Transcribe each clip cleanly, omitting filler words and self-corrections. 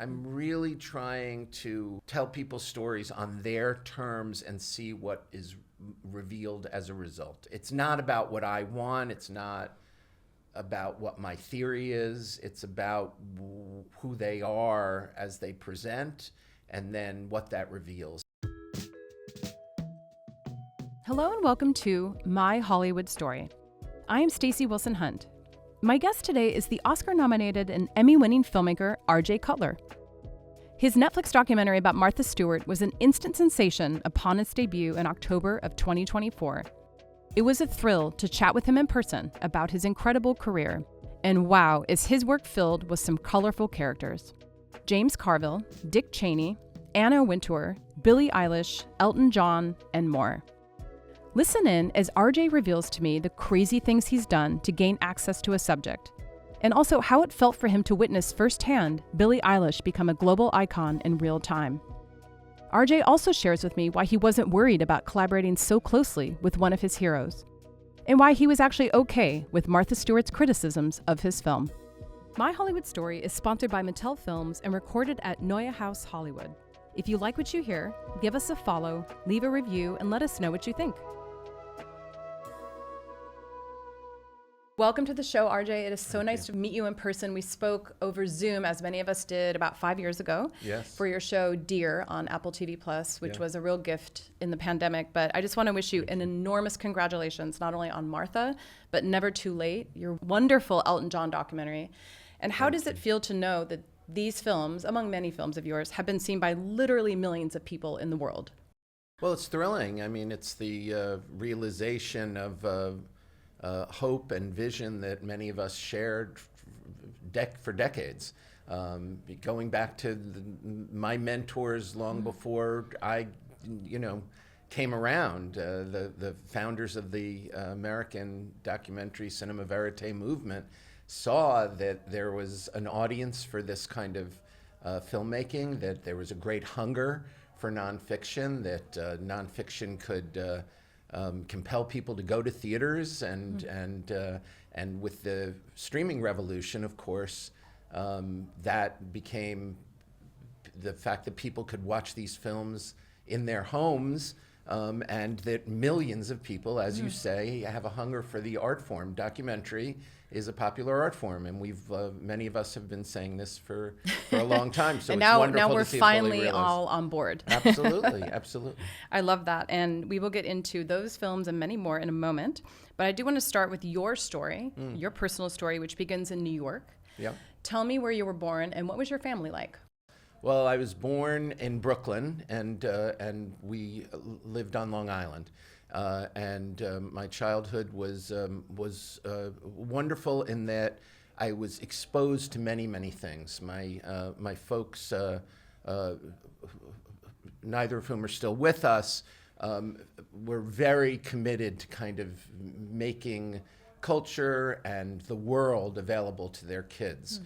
I'm really trying to tell people stories on their terms and see what is revealed as a result. It's not about what I want. It's not about what my theory is. It's about who they are as they present and then what that reveals. Hello and welcome to My Hollywood Story. I am Stacey Wilson Hunt. My guest today is the Oscar-nominated and Emmy-winning filmmaker RJ Cutler. His Netflix documentary about Martha Stewart was an instant sensation upon its debut in October of 2024. It was a thrill to chat with him in person about his incredible career. And wow, is his work filled with some colorful characters. James Carville, Dick Cheney, Anna Wintour, Billie Eilish, Elton John, and more. Listen in as RJ reveals to me the crazy things he's done to gain access to a subject, and also how it felt for him to witness firsthand Billie Eilish become a global icon in real time. RJ also shares with me why he wasn't worried about collaborating so closely with one of his heroes, and why he was actually okay with Martha Stewart's criticisms of his film. My Hollywood Story is sponsored by Mattel Films and recorded at Neue House Hollywood. If you like what you hear, give us a follow, leave a review, and let us know what you think. Welcome to the show, RJ. It is so nice to meet you in person. We spoke over Zoom, as many of us did, about 5 years ago. Yes. For your show, Dear, on Apple TV+, which was a real gift in the pandemic. But I just want to wish you an enormous congratulations, not only on Martha, but Never Too Late, your wonderful Elton John documentary. And how does it feel to know that these films, among many films of yours, have been seen by literally millions of people in the world? Well, it's thrilling. I mean, it's the realization of hope and vision that many of us shared for decades. Going back to my mentors long before I, came around, the founders of the American documentary cinema verite movement saw that there was an audience for this kind of filmmaking, that there was a great hunger for nonfiction, that nonfiction could compel people to go to theaters, and with the streaming revolution, of course, that became the fact that people could watch these films in their homes, and that millions of people, as you say, have a hunger for the art form. Documentary is a popular art form, and we've many of us have been saying this for a long time. So and it's now wonderful we're to see it finally fully realized. all on board. Absolutely, absolutely. I love that, and we will get into those films and many more in a moment. But I do want to start with your story, your personal story, which begins in New York. Yeah. Tell me where you were born and what was your family like? Well, I was born in Brooklyn, and we lived on Long Island. My childhood was wonderful in that I was exposed to many, many things. My folks, neither of whom are still with us, were very committed to kind of making culture and the world available to their kids.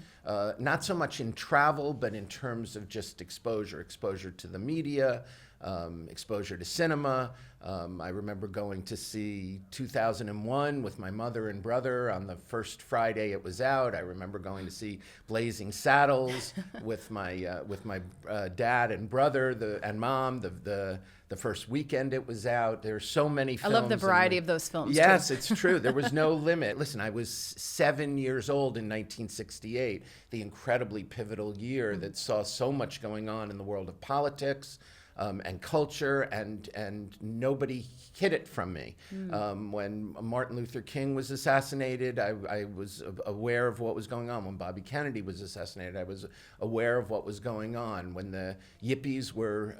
Not so much in travel, but in terms of just exposure to the media, exposure to cinema. I remember going to see 2001 with my mother and brother on the first Friday it was out. I remember going to see Blazing Saddles with my dad and brother and mom the first weekend it was out. There's so many films. I love the variety of those films. Yes, too. It's true. There was no limit. Listen, I was 7 years old in 1968, the incredibly pivotal year that saw so much going on in the world of politics, and culture, and nobody hid it from me. When Martin Luther King was assassinated, I was aware of what was going on. When Bobby Kennedy was assassinated, I was aware of what was going on. When the Yippies were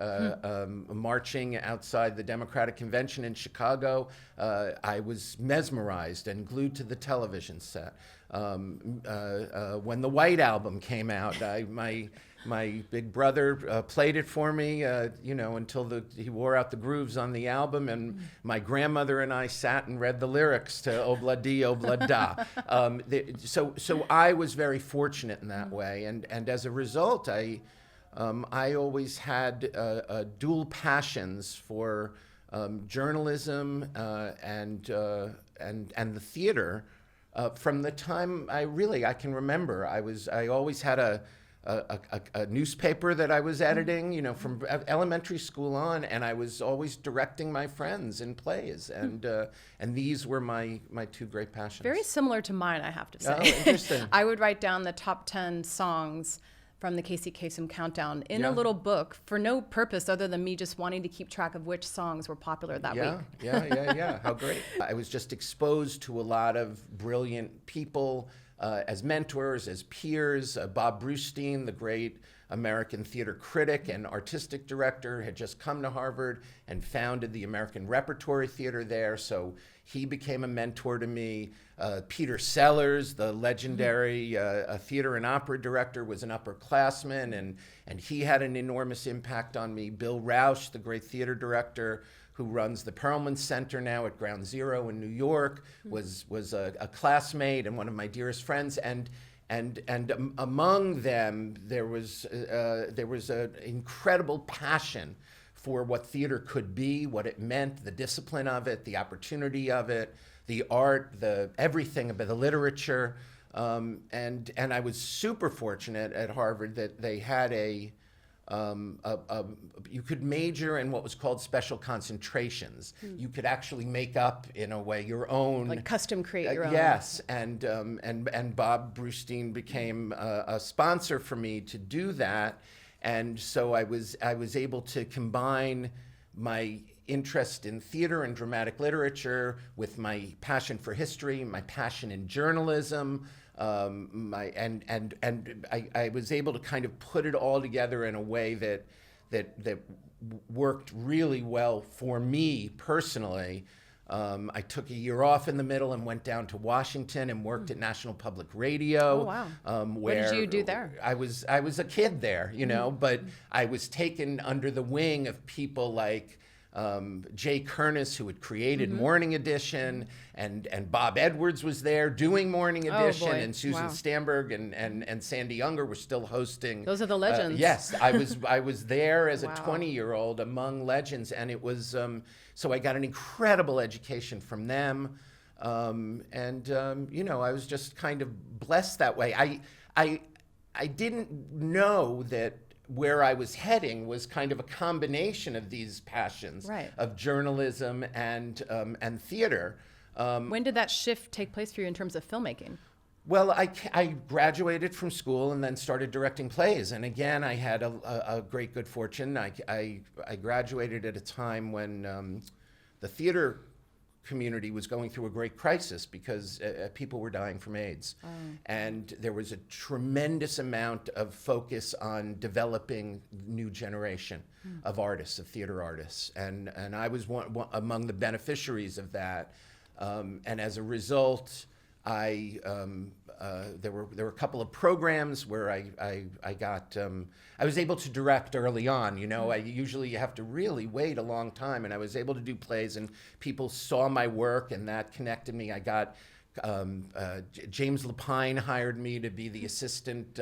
marching outside the Democratic Convention in Chicago, I was mesmerized and glued to the television set. When the White Album came out, my big brother played it for me, until he wore out the grooves on the album, and my grandmother and I sat and read the lyrics to Obla Di, Obla Da. So I was very fortunate in that way, and as a result, I always had dual passions for journalism and the theater from the time I can remember. I always had a newspaper that I was editing, from elementary school on, and I was always directing my friends in plays, and these were my two great passions. Very similar to mine, I have to say. Oh, interesting. I would write down the top 10 songs from the Casey Kasem Countdown in a little book for no purpose other than me just wanting to keep track of which songs were popular that week. Yeah. How great. I was just exposed to a lot of brilliant people as mentors, as peers. Bob Brustein, the great American theater critic and artistic director, had just come to Harvard and founded the American Repertory Theater there, so he became a mentor to me. Peter Sellers, the legendary theater and opera director, was an upperclassman, and he had an enormous impact on me. Bill Rausch, the great theater director who runs the Perelman Center now at Ground Zero in New York, was a classmate and one of my dearest friends. And among them, there was an incredible passion for what theater could be, what it meant, the discipline of it, the opportunity of it, the art, the everything about the literature. And I was super fortunate at Harvard that they had you could major in what was called special concentrations. You could actually make up, in a way, your own, like custom create your own. Yes, and Bob Brustein became a sponsor for me to do that, and so I was able to combine my interest in theater and dramatic literature with my passion for history, my passion in journalism. I was able to kind of put it all together in a way that worked really well for me personally. I took a year off in the middle and went down to Washington and worked at National Public Radio. Oh, wow. What did you do there? I was a kid there, but I was taken under the wing of people like Jay Kernis, who had created Morning Edition, and Bob Edwards was there doing Morning Edition, and Susan Stamberg and Sandy Younger were still hosting. Those are the legends. Yes, I was there as a 20-year-old among legends, and it was so I got an incredible education from them, I was just kind of blessed that way. I didn't know that where I was heading was kind of a combination of these passions, of journalism and theater. When did that shift take place for you in terms of filmmaking? Well, I graduated from school and then started directing plays. And again, I had a great good fortune. I graduated at a time when the theater community was going through a great crisis because people were dying from AIDS. And there was a tremendous amount of focus on developing new generation of artists, of theater artists. And I was one among the beneficiaries of that. And as a result, there were a couple of programs where I got I was able to direct early on. I usually have to really wait a long time, and I was able to do plays, and people saw my work, and that connected me. I got James Lapine hired me to be the assistant.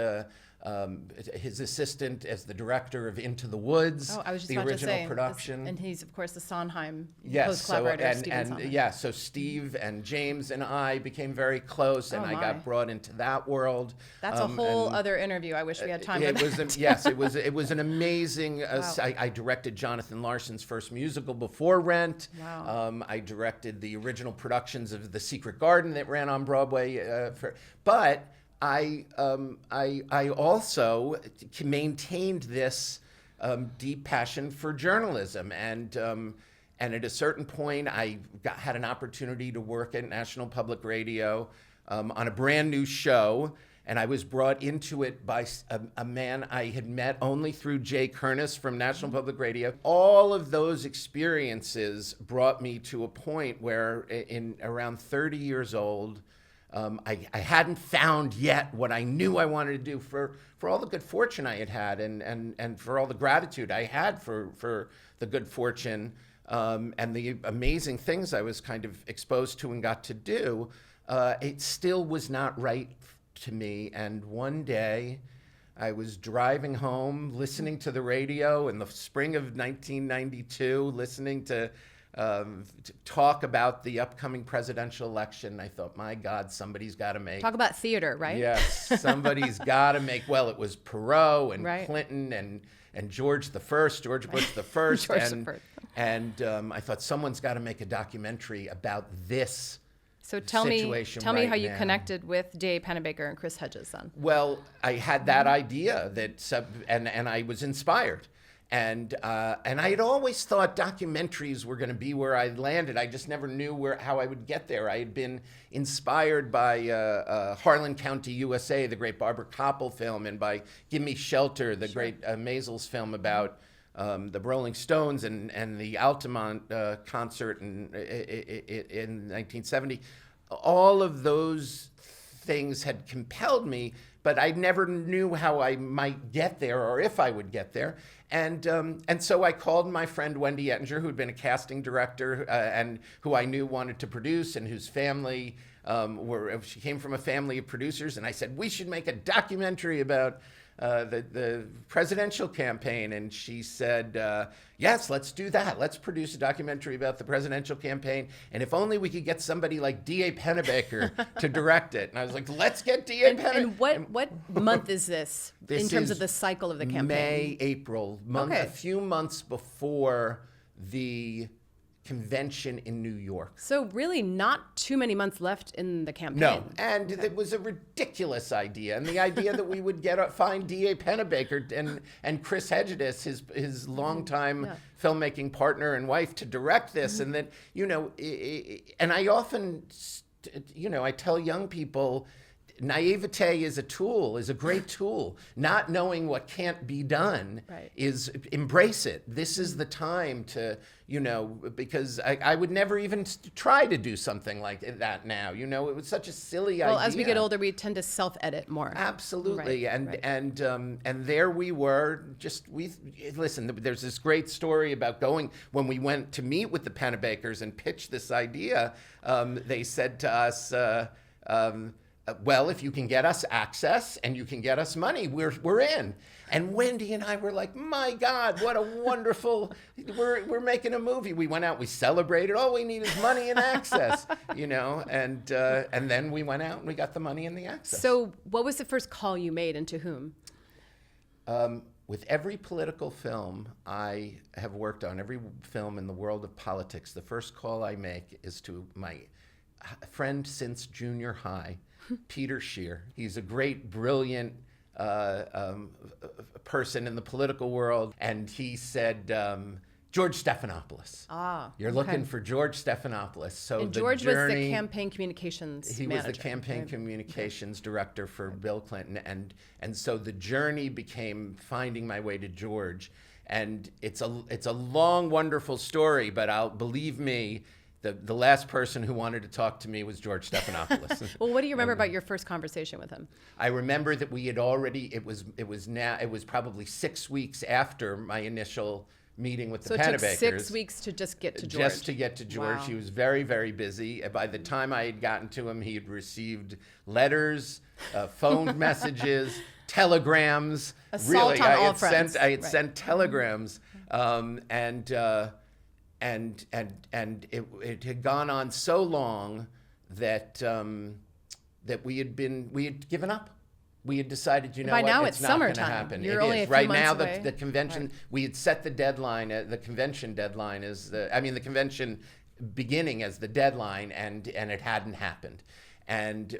His assistant as the director of Into the Woods, I was just the about original to say, production. And he's, of course, the Sondheim Yes, collaborator, Stephen Sondheim. So Steve and James and I became very close, and I got brought into that world. That's a whole other interview. I wish we had time for that. Yes, it was an amazing. I directed Jonathan Larson's first musical before Rent. Wow. I directed the original productions of The Secret Garden that ran on Broadway. But I also maintained this deep passion for journalism, and at a certain point, I had an opportunity to work at National Public Radio on a brand new show, and I was brought into it by a man I had met only through Jay Kernis from National Public Radio. All of those experiences brought me to a point where, in around 30 years old, I hadn't found yet what I knew I wanted to do for all the good fortune I had and for all the gratitude I had for the good fortune and the amazing things I was kind of exposed to and got to do. It still was not right to me. And one day I was driving home, listening to the radio in the spring of 1992, listening to talk about the upcoming presidential election. I thought, my God, somebody's got to make. Talk about theater, right? Yes, somebody's got to make. Well, it was Perot and Right. Clinton and George Bush the first, George the First. and I thought someone's got to make a documentary about this. So tell me situation how you now. connected with D.A. Pennebaker and Chris Hedges then. Well, I had that idea and I was inspired. And I had always thought documentaries were going to be where I landed. I just never knew how I would get there. I had been inspired by Harlan County, USA, the great Barbara Koppel film, and by Give Me Shelter, the great Maisels film about the Rolling Stones and the Altamont concert in 1970. All of those things had compelled me, but I never knew how I might get there or if I would get there. And so I called my friend Wendy Ettinger, who'd been a casting director and who I knew wanted to produce, and whose family she came from a family of producers. And I said, we should make a documentary about the presidential campaign. And she said, yes, let's do that. Let's produce a documentary about the presidential campaign. And if only we could get somebody like D.A. Pennebaker to direct it. And I was like, let's get D.A. Pennebaker. And what month is this in terms of the cycle of the campaign? May, April, Okay. a few months before the convention in New York. So really not too many months left in the campaign. No, and it was a ridiculous idea, and the idea that we would find D.A. Pennebaker and Chris Hedges, his longtime filmmaking partner and wife, to direct this, and that and I often, I tell young people, naivete is a great tool. Not knowing what can't be done is embrace it. This is the time to, because I would never even try to do something like that now. It was such a silly idea. Well, as we get older, we tend to self-edit more. Absolutely. And there we were, listen, there's this great story about when we went to meet with the Pennebakers and pitch this idea, they said to us, well, if you can get us access and you can get us money, we're in. And Wendy and I were like, my God, what a wonderful, we're making a movie. We went out, we celebrated, all we need is money and access, and then we went out and we got the money and the access. So what was the first call you made, and to whom? With every political film I have worked on, every film in the world of politics, the first call I make is to my friend since junior high, Peter Scheer. He's a great, brilliant person in the political world. And he said, George Stephanopoulos. You're looking for George Stephanopoulos. So and George was the campaign communications manager. He was the campaign communications director for Bill Clinton. And so the journey became finding my way to George. And it's a long, wonderful story, but believe me, the last person who wanted to talk to me was George Stephanopoulos. Well, what do you remember about your first conversation with him? I remember that we had already, it was probably 6 weeks after my initial meeting with the Pennebakers. So it took 6 weeks to just get to George. Just to get to George. Wow. He was very, very busy. By the time I had gotten to him, he had received letters, phone messages, telegrams. Assault on all fronts. I had sent telegrams, and it had gone on so long that that we had given up. We had decided, By now it's it's not summertime. going to happen. You're it only is. a few Right months now, away. the convention, we had set the deadline. The convention deadline is the convention beginning as the deadline, and it hadn't happened. And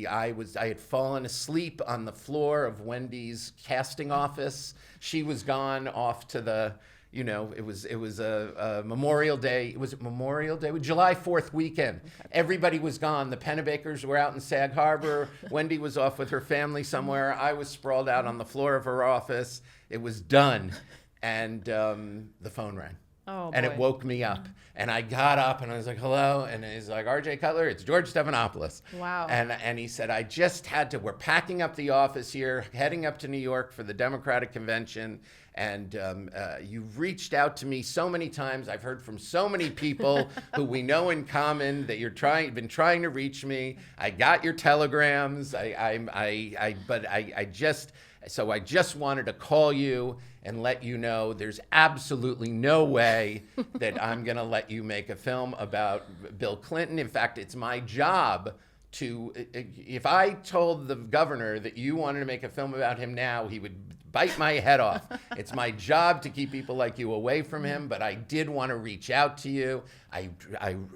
I had fallen asleep on the floor of Wendy's casting office. She was gone off to the, it was a Memorial Day. Was it Memorial Day? July 4th weekend. Okay. Everybody was gone. The Pennebakers were out in Sag Harbor. Wendy was off with her family somewhere. I was sprawled out on the floor of her office. It was done. And the phone rang. Oh, and boy. It woke me up. And I got up and I was like, hello. And he's like, RJ Cutler, it's George Stephanopoulos. Wow. And he said, we're packing up the office here, heading up to New York for the Democratic Convention. And you've reached out to me so many times. I've heard from so many people who we know in common that you've been trying to reach me. I got your telegrams. So I just wanted to call you and let you know there's absolutely no way that I'm going to let you make a film about Bill Clinton. In fact, it's my job to, if I told the governor that you wanted to make a film about him now, he would bite my head off. It's my job to keep people like you away from him, but I did want to reach out to you. I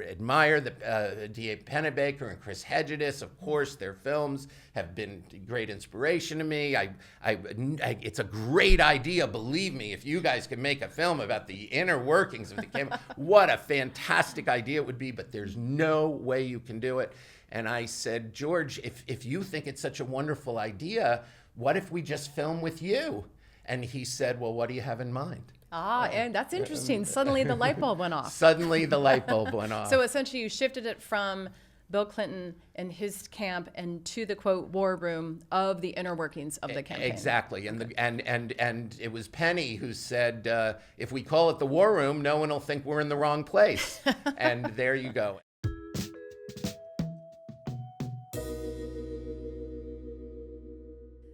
admire the D.A. Pennebaker and Chris Hedges. Of course, their films have been great inspiration to me. It's a great idea, believe me. If you guys could make a film about the inner workings of the camera, what a fantastic idea it would be, but there's no way you can do it. And I said, George, if you think it's such a wonderful idea, what if we just film with you? And he said, well, what do you have in mind? And that's interesting. Suddenly the light bulb went off. Suddenly the light bulb went off. So essentially you shifted it from Bill Clinton and his camp and to the, quote, war room of the inner workings of the campaign. Exactly. And it was Penny who said, if we call it the war room, no one will think we're in the wrong place. And there you go.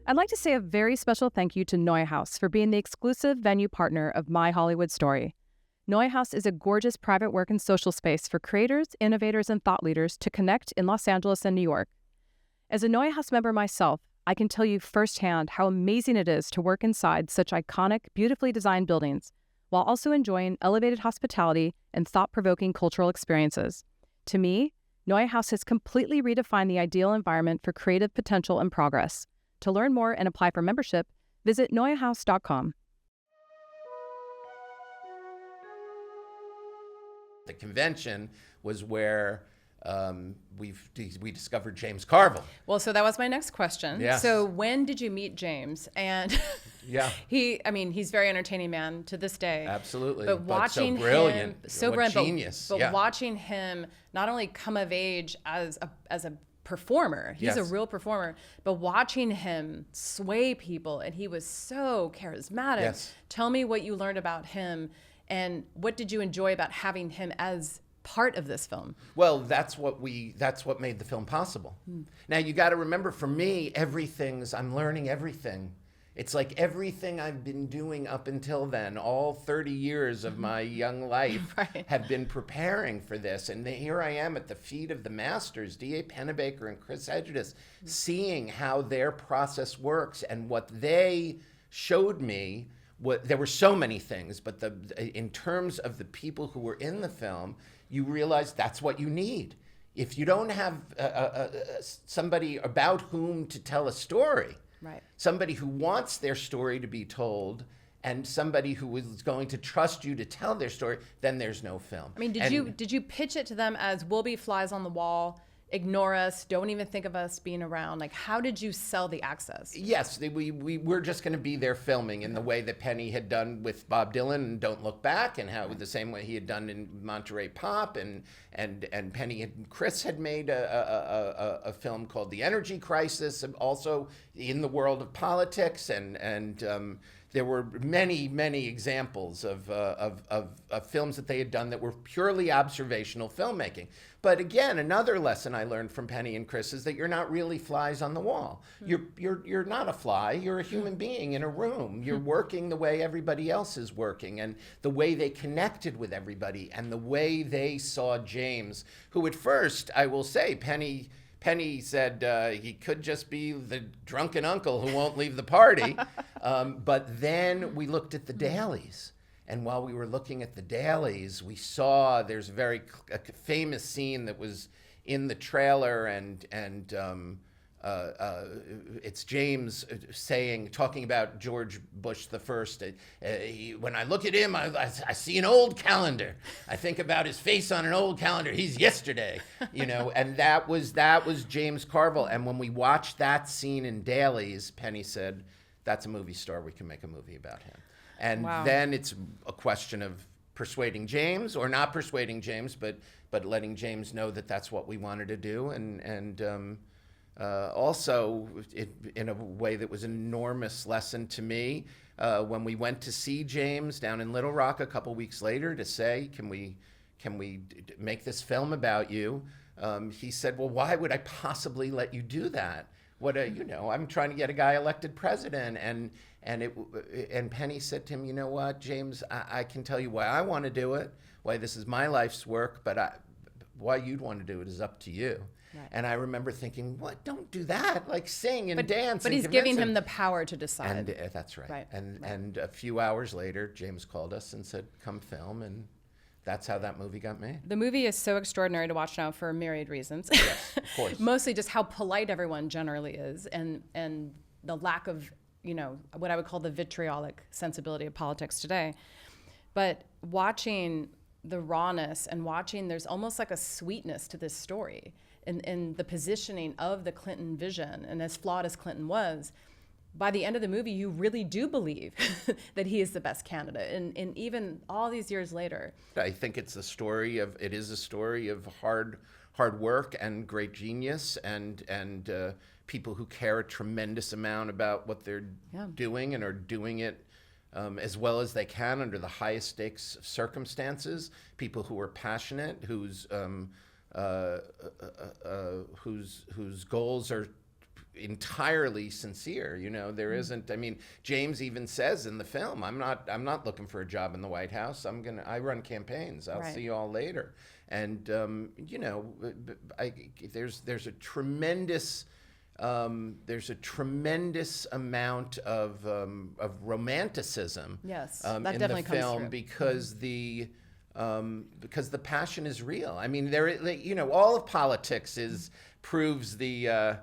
I'd like to say a very special thank you to Neuhaus for being the exclusive venue partner of My Hollywood Story. Neuhaus is a gorgeous private work and social space for creators, innovators, and thought leaders to connect in Los Angeles and New York. As a Neuhaus member myself, I can tell you firsthand how amazing it is to work inside such iconic, beautifully designed buildings, while also enjoying elevated hospitality and thought-provoking cultural experiences. To me, Neuhaus has completely redefined the ideal environment for creative potential and progress. To learn more and apply for membership, visit neuhaus.com. The convention was where we discovered James Carville. Well, so that was my next question. Yes. So when did you meet James? And yeah, he's a very entertaining man to this day. Absolutely. But watching so brilliant. him, so what brilliant, genius. but yeah. watching him not only come of age as a performer, he's yes. a real performer, but watching him sway people, and he was so charismatic. Yes. Tell me what you learned about him, and what did you enjoy about having him as part of this film? Well, that's what made the film possible. Now you got to remember, for me, I'm learning everything. It's like everything I've been doing up until then, all 30 years of my young life, Right. have been preparing for this. And here I am at the feet of the masters, D.A. Pennebaker and Chris Hedges, seeing how their process works and what they showed me. There were so many things, but in terms of the people who were in the film, you realize that's what you need. If you don't have somebody about whom to tell a story, Right. somebody who wants their story to be told, and somebody who is going to trust you to tell their story, then there's no film. I mean, did you pitch it to them as we'll be flies on the wall, ignore us, don't even think of us being around? Like, how did you sell the access? Yes, we were just going to be there filming in the way that Penny had done with Bob Dylan and Don't Look Back, and how the same way he had done in Monterey Pop, and Penny and Chris had made a film called The Energy Crisis, also in the world of politics, and there were many examples of films that they had done that were purely observational filmmaking. But again, another lesson I learned from Penny and Chris is that you're not really flies on the wall. You're not a fly. You're a human being in a room. You're working the way everybody else is working, and the way they connected with everybody, and the way they saw James, who at first, I will say, Penny said he could just be the drunken uncle who won't leave the party. But then we looked at the dailies. And while we were looking at the dailies, we saw there's a famous scene that was in the trailer, and it's James talking about George Bush the First. When I look at him, I see an old calendar. I think about his face on an old calendar. He's yesterday, and that was James Carville. And when we watched that scene in dailies, Penny said, "That's a movie star. We can make a movie about him." And Wow. then it's a question of persuading James, or not persuading James, but letting James know that that's what we wanted to do, and also in a way that was an enormous lesson to me, when we went to see James down in Little Rock a couple weeks later to say, can we make this film about you? He said, well, why would I possibly let you do that? I'm trying to get a guy elected president. And Penny said to him, you know what, James, I can tell you why I want to do it, why this is my life's work, but why you'd want to do it is up to you. Right. And I remember thinking, what? Don't do that. Like sing and dance. But he's giving him the power to decide. And that's right. And a few hours later, James called us and said, come film. And that's how that movie got made. The movie is so extraordinary to watch now for myriad reasons. Yes, of course. Mostly just how polite everyone generally is, and the lack of, what I would call the vitriolic sensibility of politics today. But watching the rawness and there's almost like a sweetness to this story in the positioning of the Clinton vision. And as flawed as Clinton was, by the end of the movie, you really do believe that he is the best candidate. And even all these years later. I think it is a story of hard work and great genius and people who care a tremendous amount about what they're doing and are doing it as well as they can under the highest stakes circumstances. People who are passionate, whose goals are entirely sincere. There isn't. I mean, James even says in the film, "I'm not looking for a job in the White House. I run campaigns. I'll see you all later." And there's a tremendous amount of romanticism that in definitely the film comes through. because the passion is real. I mean, all of politics proves the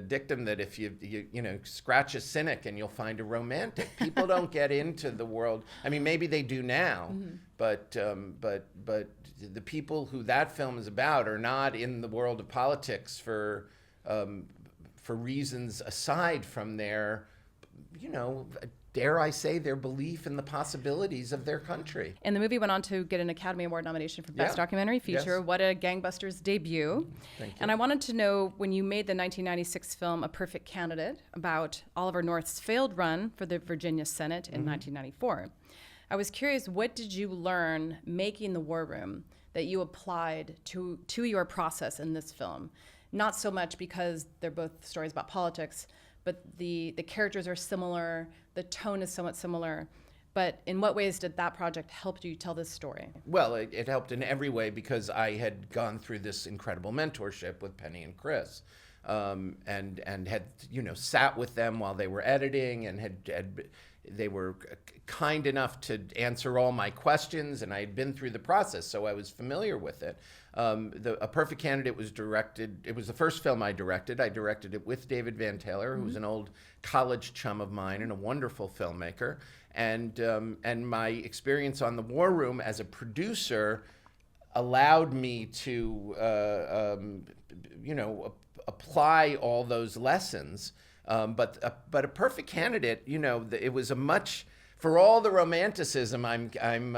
dictum that if you scratch a cynic and you'll find a romantic. People don't get into the world. I mean, maybe they do now, but the people who that film is about are not in the world of politics for reasons aside from their, dare I say, their belief in the possibilities of their country. And the movie went on to get an Academy Award nomination for Best Documentary Feature. Yes. What a gangbusters debut. Thank you. And I wanted to know, when you made the 1996 film A Perfect Candidate about Oliver North's failed run for the Virginia Senate in 1994, I was curious, what did you learn making The War Room that you applied to your process in this film? Not so much because they're both stories about politics, but the characters are similar, the tone is somewhat similar. But in what ways did that project help you tell this story? Well, it helped in every way because I had gone through this incredible mentorship with Penny and Chris, and had sat with them while they were editing, and they were kind enough to answer all my questions, and I had been through the process, so I was familiar with it. A Perfect Candidate was directed. It was the first film I directed. I directed it with David Van Taylor, who was an old college chum of mine and a wonderful filmmaker. And my experience on The War Room as a producer allowed me to, apply all those lessons. But A Perfect Candidate, it was a much. For all the romanticism I'm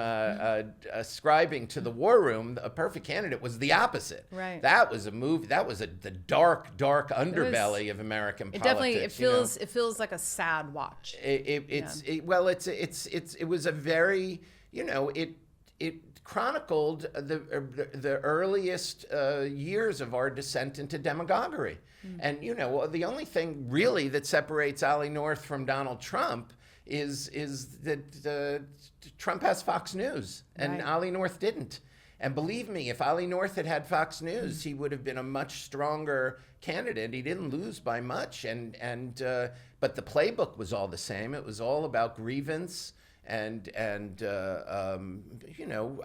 ascribing to The War Room, A Perfect Candidate was the opposite. Right. That was a movie. That was the dark underbelly of American politics. It feels like a sad watch. It was a very, it chronicled the earliest years of our descent into demagoguery. And the only thing really that separates Ollie North from Donald Trump is that Trump has Fox News and Ollie North didn't. And believe me, if Ollie North had Fox News, he would have been a much stronger candidate. He didn't lose by much, but the playbook was all the same. It was all about grievance and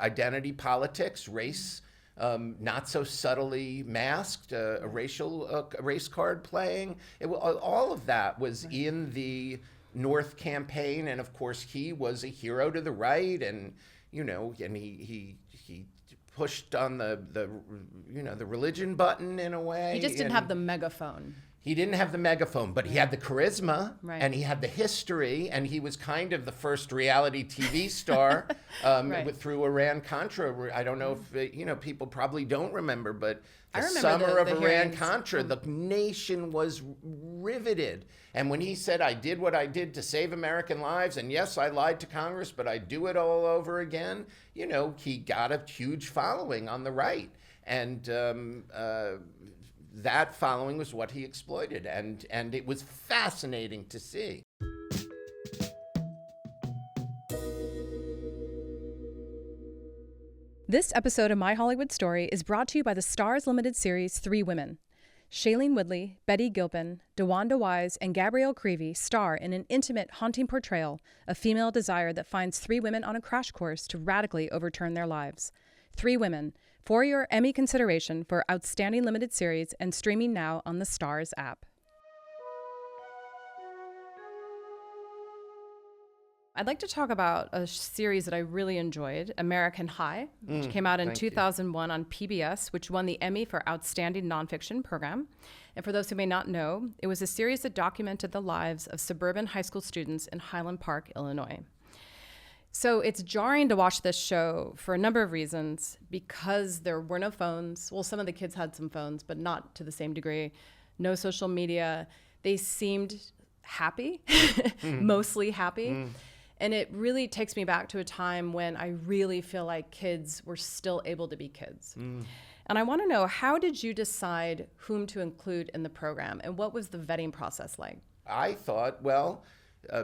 identity politics, race, not so subtly masked, a race card playing. All of that was in the North campaign, and of course he was a hero to the right, and he pushed on the religion button in a way. He just didn't have the megaphone. He didn't have the megaphone, but he had the charisma, and he had the history, and he was kind of the first reality TV star through Iran-Contra. I don't know if people probably don't remember, but the summer of Iran-Contra, the nation was riveted. And when he said, "I did what I did to save American lives, and yes, I lied to Congress, but I do it all over again," he got a huge following on the right. And that following was what he exploited, and it was fascinating to see. This episode of My Hollywood Story is brought to you by the Starz Limited series 3 Women. Shailene Woodley, Betty Gilpin, DeWanda Wise, and Gabrielle Creevy star in an intimate, haunting portrayal of female desire that finds 3 women on a crash course to radically overturn their lives. 3 Women, for your Emmy consideration for Outstanding Limited Series and streaming now on the Starz app. I'd like to talk about a series that I really enjoyed, American High, which came out in 2001 on PBS, which won the Emmy for Outstanding Nonfiction Program. And for those who may not know, it was a series that documented the lives of suburban high school students in Highland Park, Illinois. So it's jarring to watch this show for a number of reasons, because there were no phones. Well, some of the kids had some phones, but not to the same degree. No social media. They seemed happy, mostly happy. And it really takes me back to a time when I really feel like kids were still able to be kids. And I want to know, how did you decide whom to include in the program, and what was the vetting process like? I thought, well,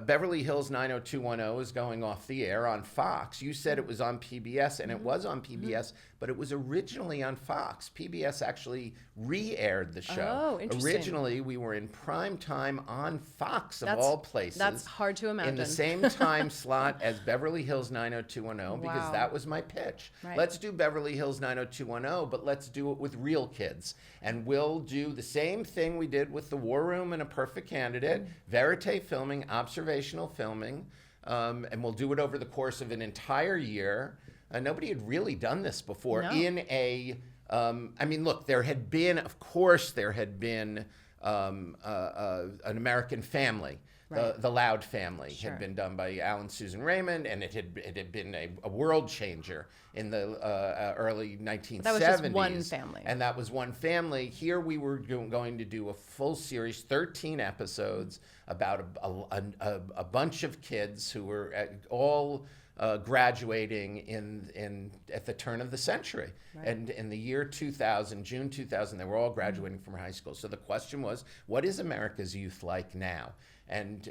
Beverly Hills 90210 is going off the air on Fox. You said it was on PBS, and it was on PBS, but it was originally on Fox. PBS actually re-aired the show. Oh, interesting. Originally, we were in prime time on Fox, of all places. That's hard to imagine. In the same time slot as Beverly Hills 90210, because that was my pitch. Right. Let's do Beverly Hills 90210, but let's do it with real kids. And we'll do the same thing we did with The War Room and A Perfect Candidate, verite filming, observational filming, and we'll do it over the course of an entire year. Nobody had really done this before in a, I mean, look, there had been an American Family. Right. The Loud Family had been done by Alan Susan Raymond, and it had been a world changer in the early 1970s. That was just one family. And that was one family. Here we were going to do a full series, 13 episodes, about a bunch of kids who were all graduating at the turn of the century. Right. And in the year 2000, June 2000, they were all graduating from high school. So the question was, what is America's youth like now? And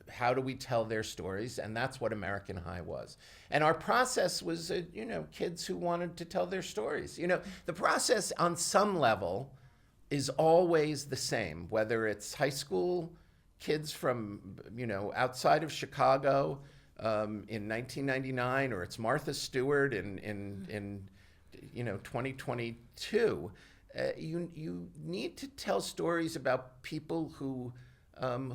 how do we tell their stories? And that's what American High was. And our process was, kids who wanted to tell their stories. The process on some level is always the same, whether it's high school kids from, outside of Chicago in 1999, or it's Martha Stewart in 2022. You need to tell stories about people who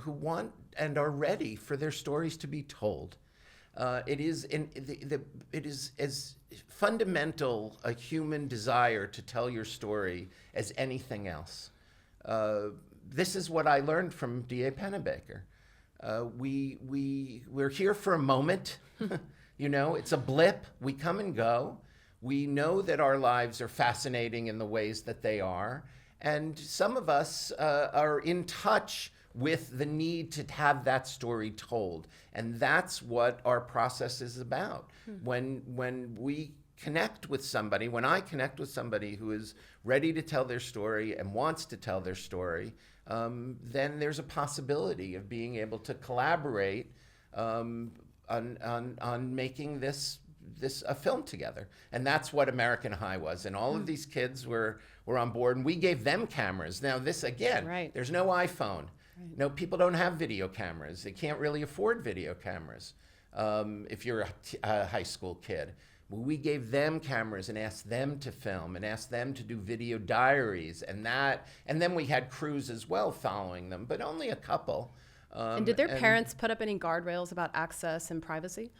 want and are ready for their stories to be told. It is as fundamental a human desire to tell your story as anything else. This is what I learned from D.A. Pennebaker. We're here for a moment. It's a blip. We come and go. We know that our lives are fascinating in the ways that they are. And some of us are in touch with the need to have that story told. And that's what our process is about. When we connect with somebody, when I connect with somebody who is ready to tell their story and wants to tell their story, then there's a possibility of being able to collaborate on making this a film together. And that's what American High was. And all of these kids were on board, and we gave them cameras. Now this, again, there's no iPhone. Right. No, people don't have video cameras. They can't really afford video cameras if you're a high school kid. We gave them cameras and asked them to film and asked them to do video diaries and then we had crews as well following them, but only a couple. And did their parents put up any guardrails about access and privacy?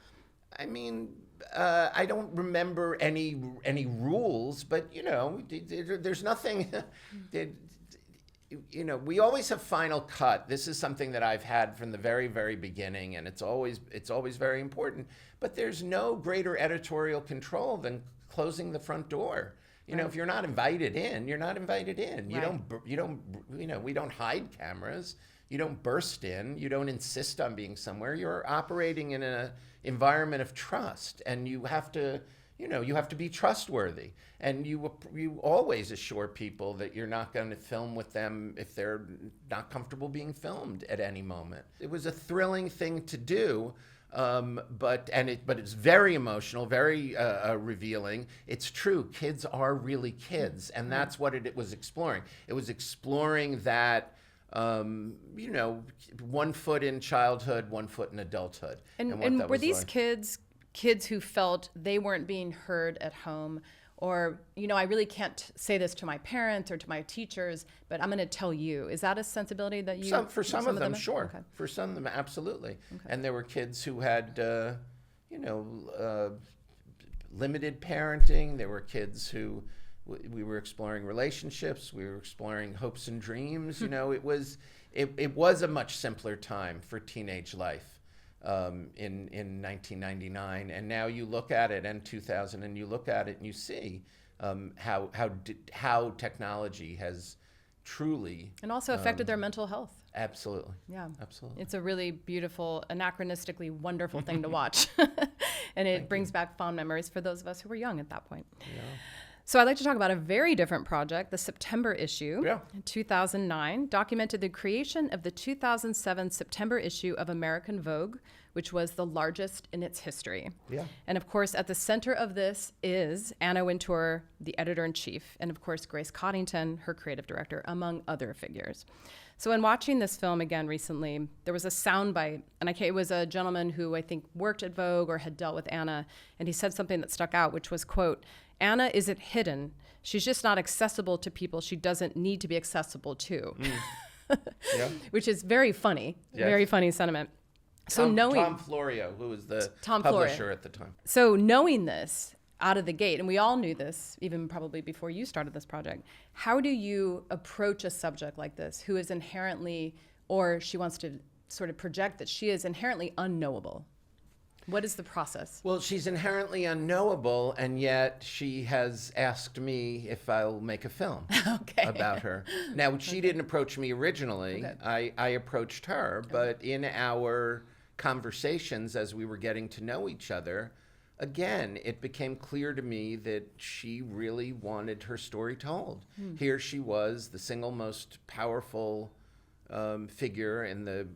I mean, I don't remember any rules, but there's nothing. We always have final cut. This is something that I've had from the very, very beginning, and it's always very important. But there's no greater editorial control than closing the front door. If you're not invited in, you're not invited in. We don't hide cameras. You don't burst in. You don't insist on being somewhere. You're operating in an environment of trust, and you have to you have to be trustworthy, and you always assure people that you're not going to film with them if they're not comfortable being filmed at any moment. It was a thrilling thing to do. But it's very emotional, very revealing. It's true. Kids are really kids, and that's what it was exploring. It was exploring that, one foot in childhood, one foot in adulthood. And were these kids who felt they weren't being heard at home? Or, I really can't say this to my parents or to my teachers, but I'm going to tell you. Is that a sensibility that you... For some of them, sure. Okay. For some of them, absolutely. Okay. And there were kids who had, limited parenting. There were kids who... We were exploring relationships. We were exploring hopes and dreams. It was a much simpler time for teenage life. In 1999, and now you look at it, and 2000, and you look at it and you see how technology has truly and also affected their mental health. Absolutely. Yeah, absolutely. It's a really beautiful, anachronistically wonderful thing to watch, and it brings back fond memories for those of us who were young at that point. Yeah. So I'd like to talk about a very different project. The September issue, in 2009, documented the creation of the 2007 September issue of American Vogue, which was the largest in its history. Yeah. And of course, at the center of this is Anna Wintour, the editor-in-chief, and of course, Grace Coddington, her creative director, among other figures. So in watching this film again recently, there was a soundbite, and it was a gentleman who I think worked at Vogue or had dealt with Anna, and he said something that stuck out, which was, quote, "Anna isn't hidden. She's just not accessible to people she doesn't need to be accessible to." Yeah. Which is very funny, very funny sentiment. So Tom Florio, who was the publisher at the time. So knowing this out of the gate, and we all knew this even probably before you started this project, how do you approach a subject like this who is inherently, or she wants to sort of project that she is inherently unknowable? What is the process? Well, she's inherently unknowable, and yet she has asked me if I'll make a film about her. Now, she didn't approach me originally. I approached her, but in our conversations as we were getting to know each other, again, it became clear to me that she really wanted her story told. Here she was, the single most powerful figure in the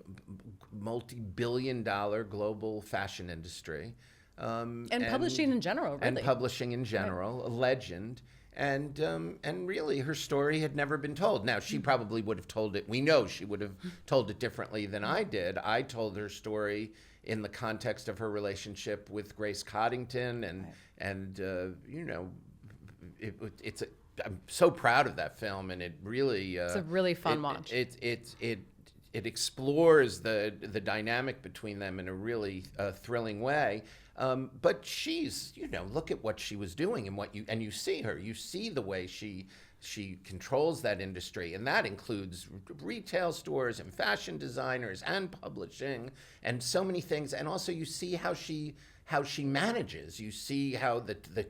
multi-billion-dollar global fashion industry. And publishing in general, really. And publishing in general, a legend. And really, her story had never been told. Now, she probably would have told it. We know she would have told it differently than I did. I told her story in the context of her relationship with Grace Coddington, I'm so proud of that film, and it really it's a really fun watch. It explores the dynamic between them in a really thrilling way. But she's, look at what she was doing, and you see her. You see the way she controls that industry, and that includes retail stores and fashion designers and publishing and so many things. And also you see how she manages. You see how the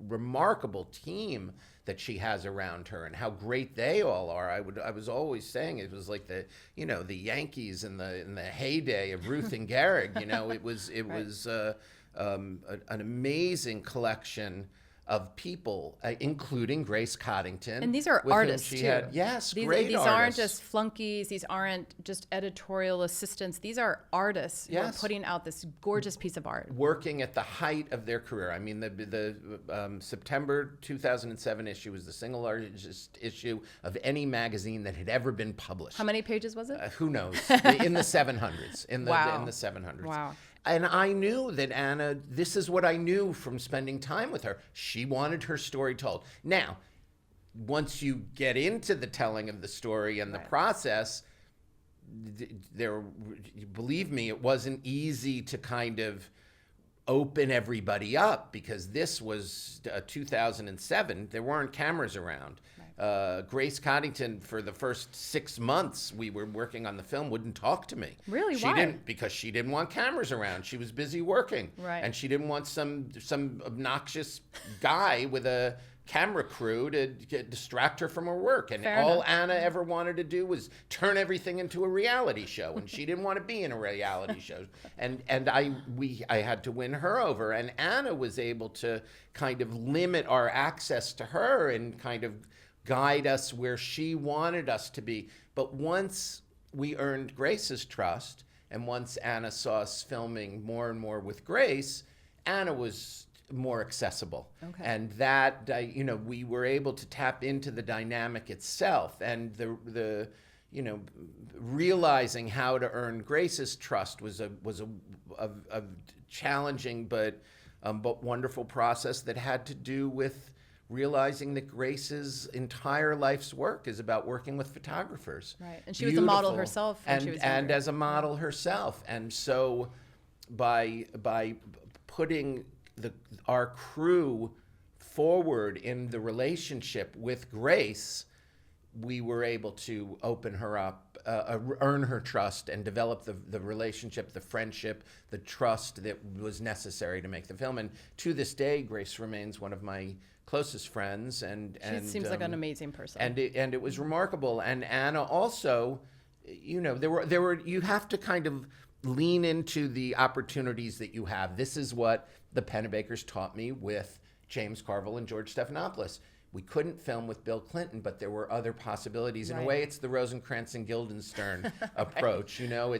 remarkable team that she has around her and how great they all are. I was always saying it was like the Yankees in the heyday of Ruth and Gehrig. It was an amazing collection of people, including Grace Coddington. And these are artists, too. Great these artists. These aren't just flunkies. These aren't just editorial assistants. These are artists who are putting out this gorgeous piece of art. Working at the height of their career. I mean, the September 2007 issue was the single largest issue of any magazine that had ever been published. How many pages was it? Who knows? In the 700s. In the 700s. Wow. And I knew that Anna, this is what I knew from spending time with her. She wanted her story told. Now, once you get into the telling of the story and the process, believe me, it wasn't easy to kind of open everybody up, because this was 2007. There weren't cameras around. Grace Coddington, for the first 6 months we were working on the film, wouldn't talk to me. Really? Why? Because she didn't want cameras around. She was busy working. Right. And she didn't want some obnoxious guy with a camera crew to distract her from her work. And Fair all enough. Anna ever wanted to do was turn everything into a reality show, and she didn't want to be in a reality show. And I had to win her over, and Anna was able to kind of limit our access to her and kind of guide us where she wanted us to be. But once we earned Grace's trust, and once Anna saw us filming more and more with Grace, Anna was more accessible. Okay. And that, we were able to tap into the dynamic itself, and the realizing how to earn Grace's trust was a challenging but wonderful process that had to do with realizing that Grace's entire life's work is about working with photographers. Right, and she was a model Beautiful. herself when she was younger. And as a model herself. And so by putting our crew forward in the relationship with Grace, we were able to open her up, earn her trust, and develop the relationship, the friendship, the trust that was necessary to make the film. And to this day, Grace remains one of my closest friends. And She seems like an amazing person. And it was remarkable. And Anna also, there were you have to kind of lean into the opportunities that you have. This is what the Pennebakers taught me with James Carville and George Stephanopoulos. We couldn't film with Bill Clinton, but there were other possibilities. In a way, it's the Rosencrantz and Guildenstern approach. There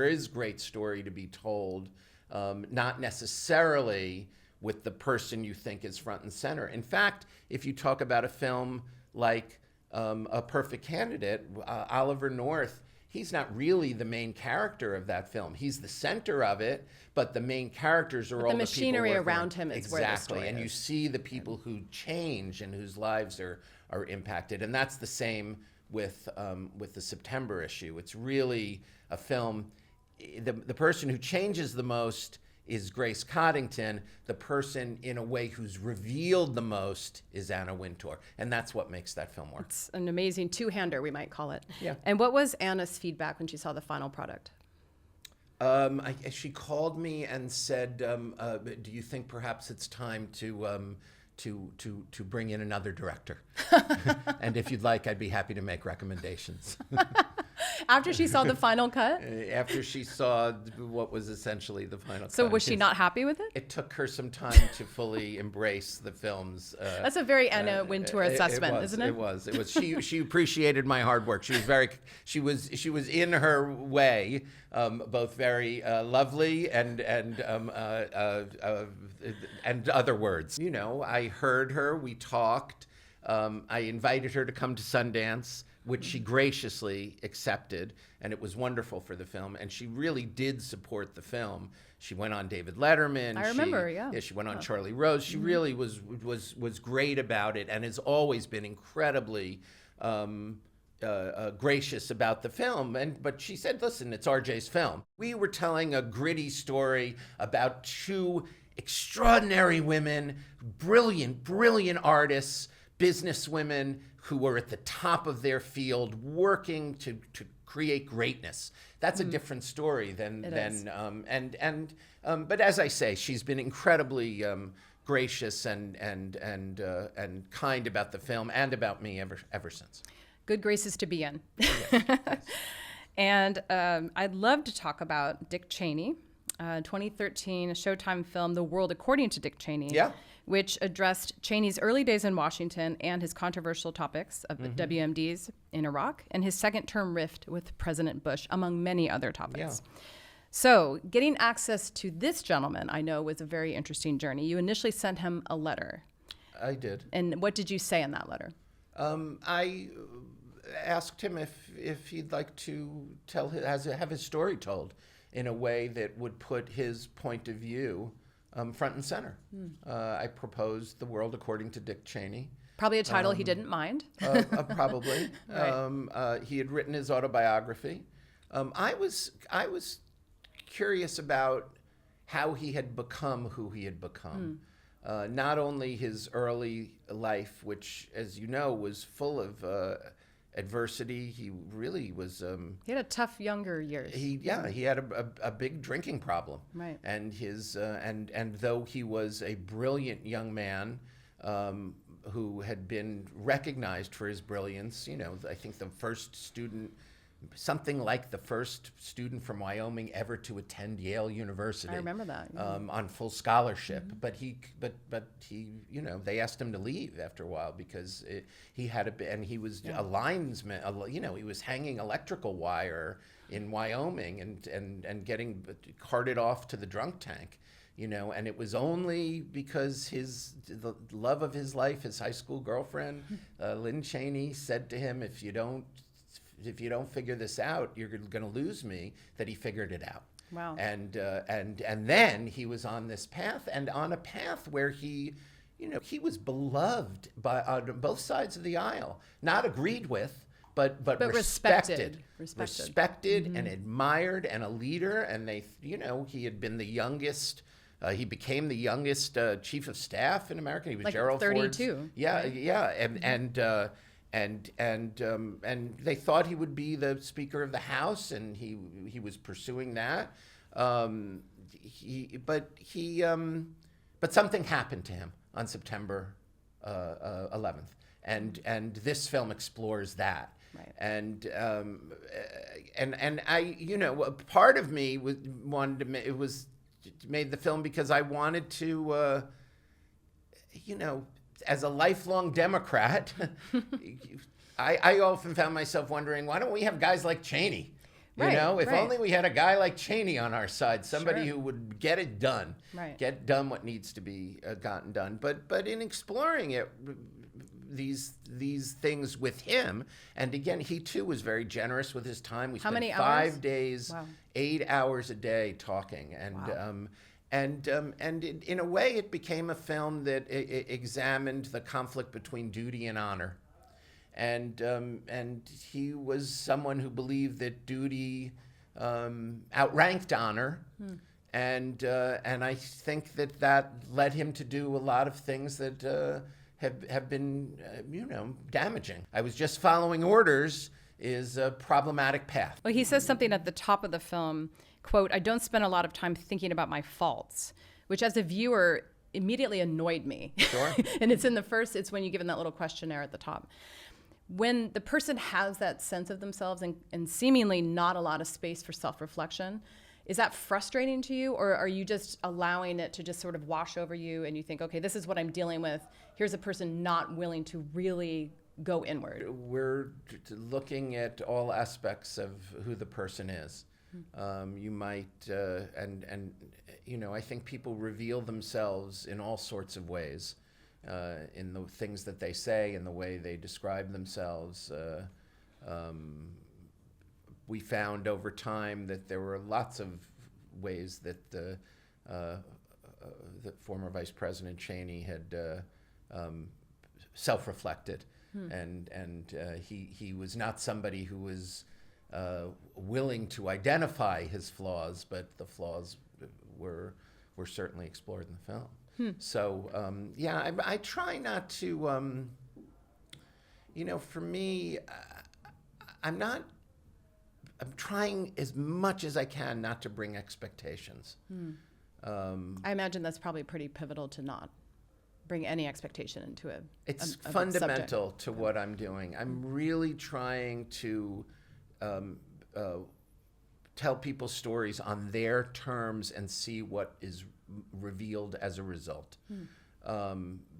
is great story to be told, not necessarily with the person you think is front and center. In fact, if you talk about a film like A Perfect Candidate, Oliver North, he's not really the main character of that film. He's the center of it, but the main characters are all the machinery people around him is where the story and is. you see the people who change and whose lives are impacted. And that's the same with the September issue. It's really a film. The person who changes the most is Grace Coddington. The person, in a way, who's revealed the most is Anna Wintour. And that's what makes that film work. It's an amazing two-hander, we might call it. Yeah. And what was Anna's feedback when she saw the final product? She called me and said, do you think perhaps it's time to bring in another director? And if you'd like, I'd be happy to make recommendations. After she saw the final cut? After she saw what was essentially the final cut. So was she not happy with it? It took her some time to fully embrace the film's. That's a very Anna Wintour assessment, isn't it? It was. She appreciated my hard work. She was in her way, both very lovely and other words. I heard her. We talked. I invited her to come to Sundance, which she graciously accepted, and it was wonderful for the film. And she really did support the film. She went on David Letterman. I remember, yeah. She went on Charlie Rose. She really was great about it, and has always been incredibly gracious about the film. But she said, "Listen, it's RJ's film." We were telling a gritty story about two extraordinary women, brilliant artists, businesswomen who were at the top of their field, working to create greatness. That's a different story than but as I say, she's been incredibly gracious and kind about the film and about me ever since. Good graces to be in. Yes. And I'd love to talk about Dick Cheney, 2013 Showtime film, The World According to Dick Cheney. Yeah. Which addressed Cheney's early days in Washington and his controversial topics of WMDs in Iraq and his second-term rift with President Bush, among many other topics. Yeah. So getting access to this gentleman, I know, was a very interesting journey. You initially sent him a letter. I did. And what did you say in that letter? I asked him if he'd like to have his story told in a way that would put his point of view front and center. I proposed The World According to Dick Cheney. Probably a title he didn't mind. Probably. Right. He had written his autobiography. I was curious about how he had become who he had become. Not only his early life, which, as you know, was full of adversity. He really was. He had a tough younger years. He had a big drinking problem. Right. And his and though he was a brilliant young man, who had been recognized for his brilliance. I think the first student, something like the first student from Wyoming ever to attend Yale University. I remember that. Yeah. On full scholarship. But he, they asked him to leave after a while because he was a linesman. He was hanging electrical wire in Wyoming and getting carted off to the drunk tank. And it was only because the love of his life, his high school girlfriend, Lynn Cheney, said to him, if you don't figure this out, you're going to lose me, that he figured it out. Wow. And then he was on this path, and on a path where he was beloved on both sides of the aisle, not agreed with, but respected and admired, and a leader. And he had been the youngest. He became the youngest chief of staff in America. He was like Gerald 32. Ford's. Yeah, right? Yeah, and they thought he would be the Speaker of the House, and he was pursuing that. But something happened to him on September 11th, and this film explores that. Right. And I, part of me made the film because I wanted to, as a lifelong Democrat, I often found myself wondering, why don't we have guys like Cheney? If only we had a guy like Cheney on our side, somebody who would get it done, get done what needs to be gotten done. But in exploring it, these things with him, and again, he too was very generous with his time. We spent 5 days, 8 hours a day talking, and in a way, it became a film that examined the conflict between duty and honor. And he was someone who believed that duty outranked honor, and I think that led him to do a lot of things that have been damaging. I was just following orders is a problematic path. Well, he says something at the top of the film, quote, "I don't spend a lot of time thinking about my faults," which as a viewer immediately annoyed me. Sure. And it's when you give him that little questionnaire at the top. When the person has that sense of themselves and seemingly not a lot of space for self-reflection, is that frustrating to you, or are you just allowing it to just sort of wash over you and you think, okay, this is what I'm dealing with. Here's a person not willing to really go inward. We're looking at all aspects of who the person is. You might, I think people reveal themselves in all sorts of ways, in the things that they say, in the way they describe themselves. We found over time that there were lots of ways that the former Vice President Cheney had self-reflected, and he was not somebody who was willing to identify his flaws, but the flaws were certainly explored in the film. So I try not to. For me, I'm trying as much as I can not to bring expectations. I imagine that's probably pretty pivotal to not bring any expectation into it. It's fundamental to what I'm doing. I'm really trying to tell people stories on their terms and see what is revealed as a result.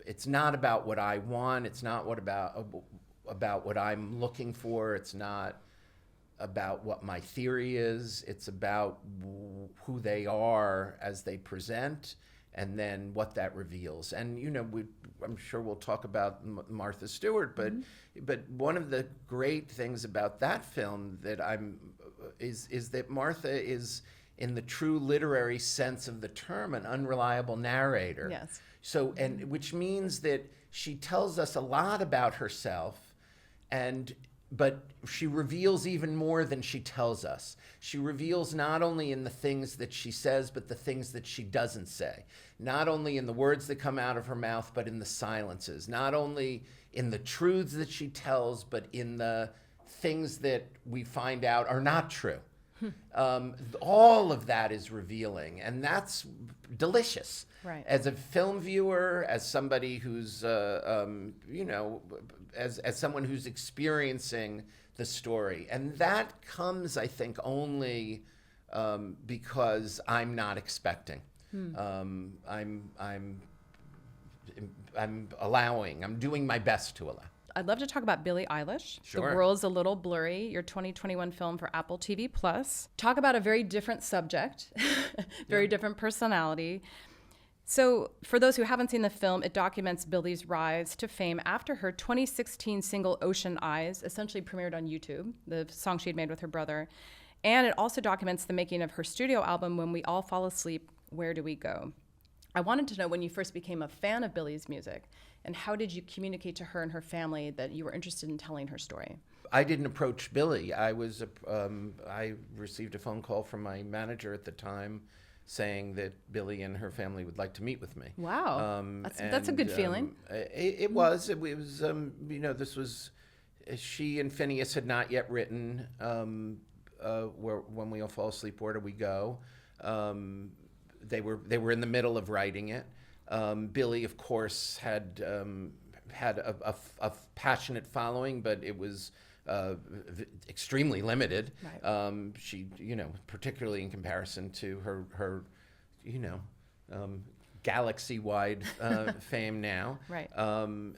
It's not about what I want. It's not about what I'm looking for. It's not about what my theory is. It's about who they are as they present, and then what that reveals. And I'm sure we'll talk about Martha Stewart, but one of the great things about that film that is that Martha is, in the true literary sense of the term, an unreliable narrator. Yes. So, which means that she tells us a lot about herself, but she reveals even more than she tells us. She reveals not only in the things that she says, but the things that she doesn't say. Not only in the words that come out of her mouth, but in the silences. Not only in the truths that she tells, but in the things that we find out are not true. All of that is revealing, and that's delicious. Right. As a film viewer, as somebody who's, you know, as someone who's experiencing the story, and that comes, I think, only because I'm not expecting. I'm allowing. I'm doing my best to allow. I'd love to talk about Billie Eilish. Sure. The World's a Little Blurry, your 2021 film for Apple TV Plus. Talk about a very different subject, very different personality. So, for those who haven't seen the film, it documents Billie's rise to fame after her 2016 single Ocean Eyes essentially premiered on YouTube, the song she had made with her brother. And it also documents the making of her studio album, When We All Fall Asleep, Where Do We Go? I wanted to know when you first became a fan of Billie's music, and how did you communicate to her and her family that you were interested in telling her story? I didn't approach Billie. I received a phone call from my manager at the time saying that Billie and her family would like to meet with me. Wow, that's a good feeling. It was, you know, this was, she and Phineas had not yet written When We All Fall Asleep, Where Do We Go? They were in the middle of writing it. Billie, of course, had a passionate following, but it was extremely limited. Right. She, you know, particularly in comparison to her you know, galaxy-wide fame now. Right. And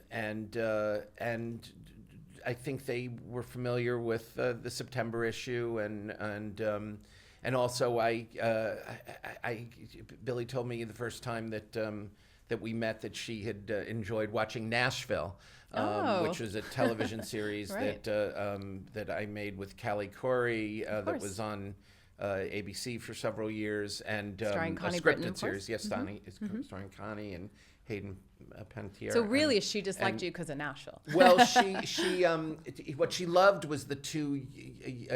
I think they were familiar with the September issue, and also Billie told me the first time that we met that she had enjoyed watching Nashville, which was a television series Right. that I made with Callie Corey that course. was on ABC for several years, and Starring a Connie scripted Britton, of course. series. Yes, starring Connie and Hayden Panettiere. So really, she just liked you because of Nashville. Well, what she loved was the two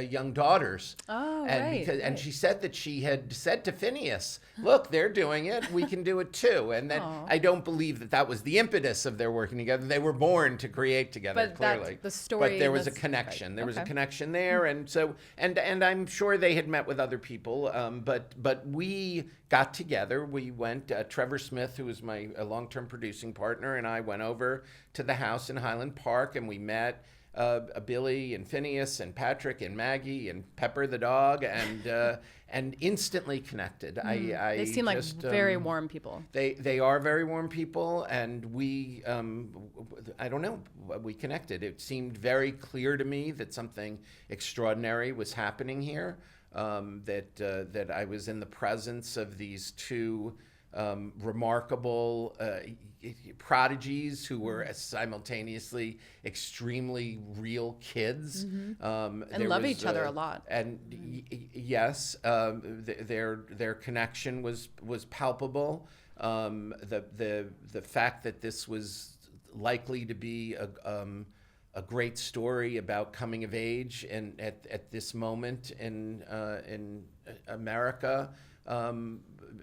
young daughters. Oh, and right, And right. she said that she had said to Phineas, "Look, they're doing it. We can do it too." And that Aw. I don't believe that was the impetus of their working together. They were born to create together. But clearly, that's the story. But there was a that's- connection. right, There was a okay. connection there, and so and I'm sure they had met with other people. But we got together. We went. Trevor Smith, who was my long-term producing partner, and I went over to the house in Highland Park, and we met Billie and Phineas and Patrick and Maggie and Pepper the dog, and instantly connected. I They seem like just, very warm people. They are very warm people, and we I don't know, we connected. It seemed very clear to me that something extraordinary was happening here. That I was in the presence of these two remarkable prodigies who were simultaneously extremely real kids. And love each other a lot. And yes, their connection was palpable. The fact that this was likely to be a great story about coming of age and at this moment in America,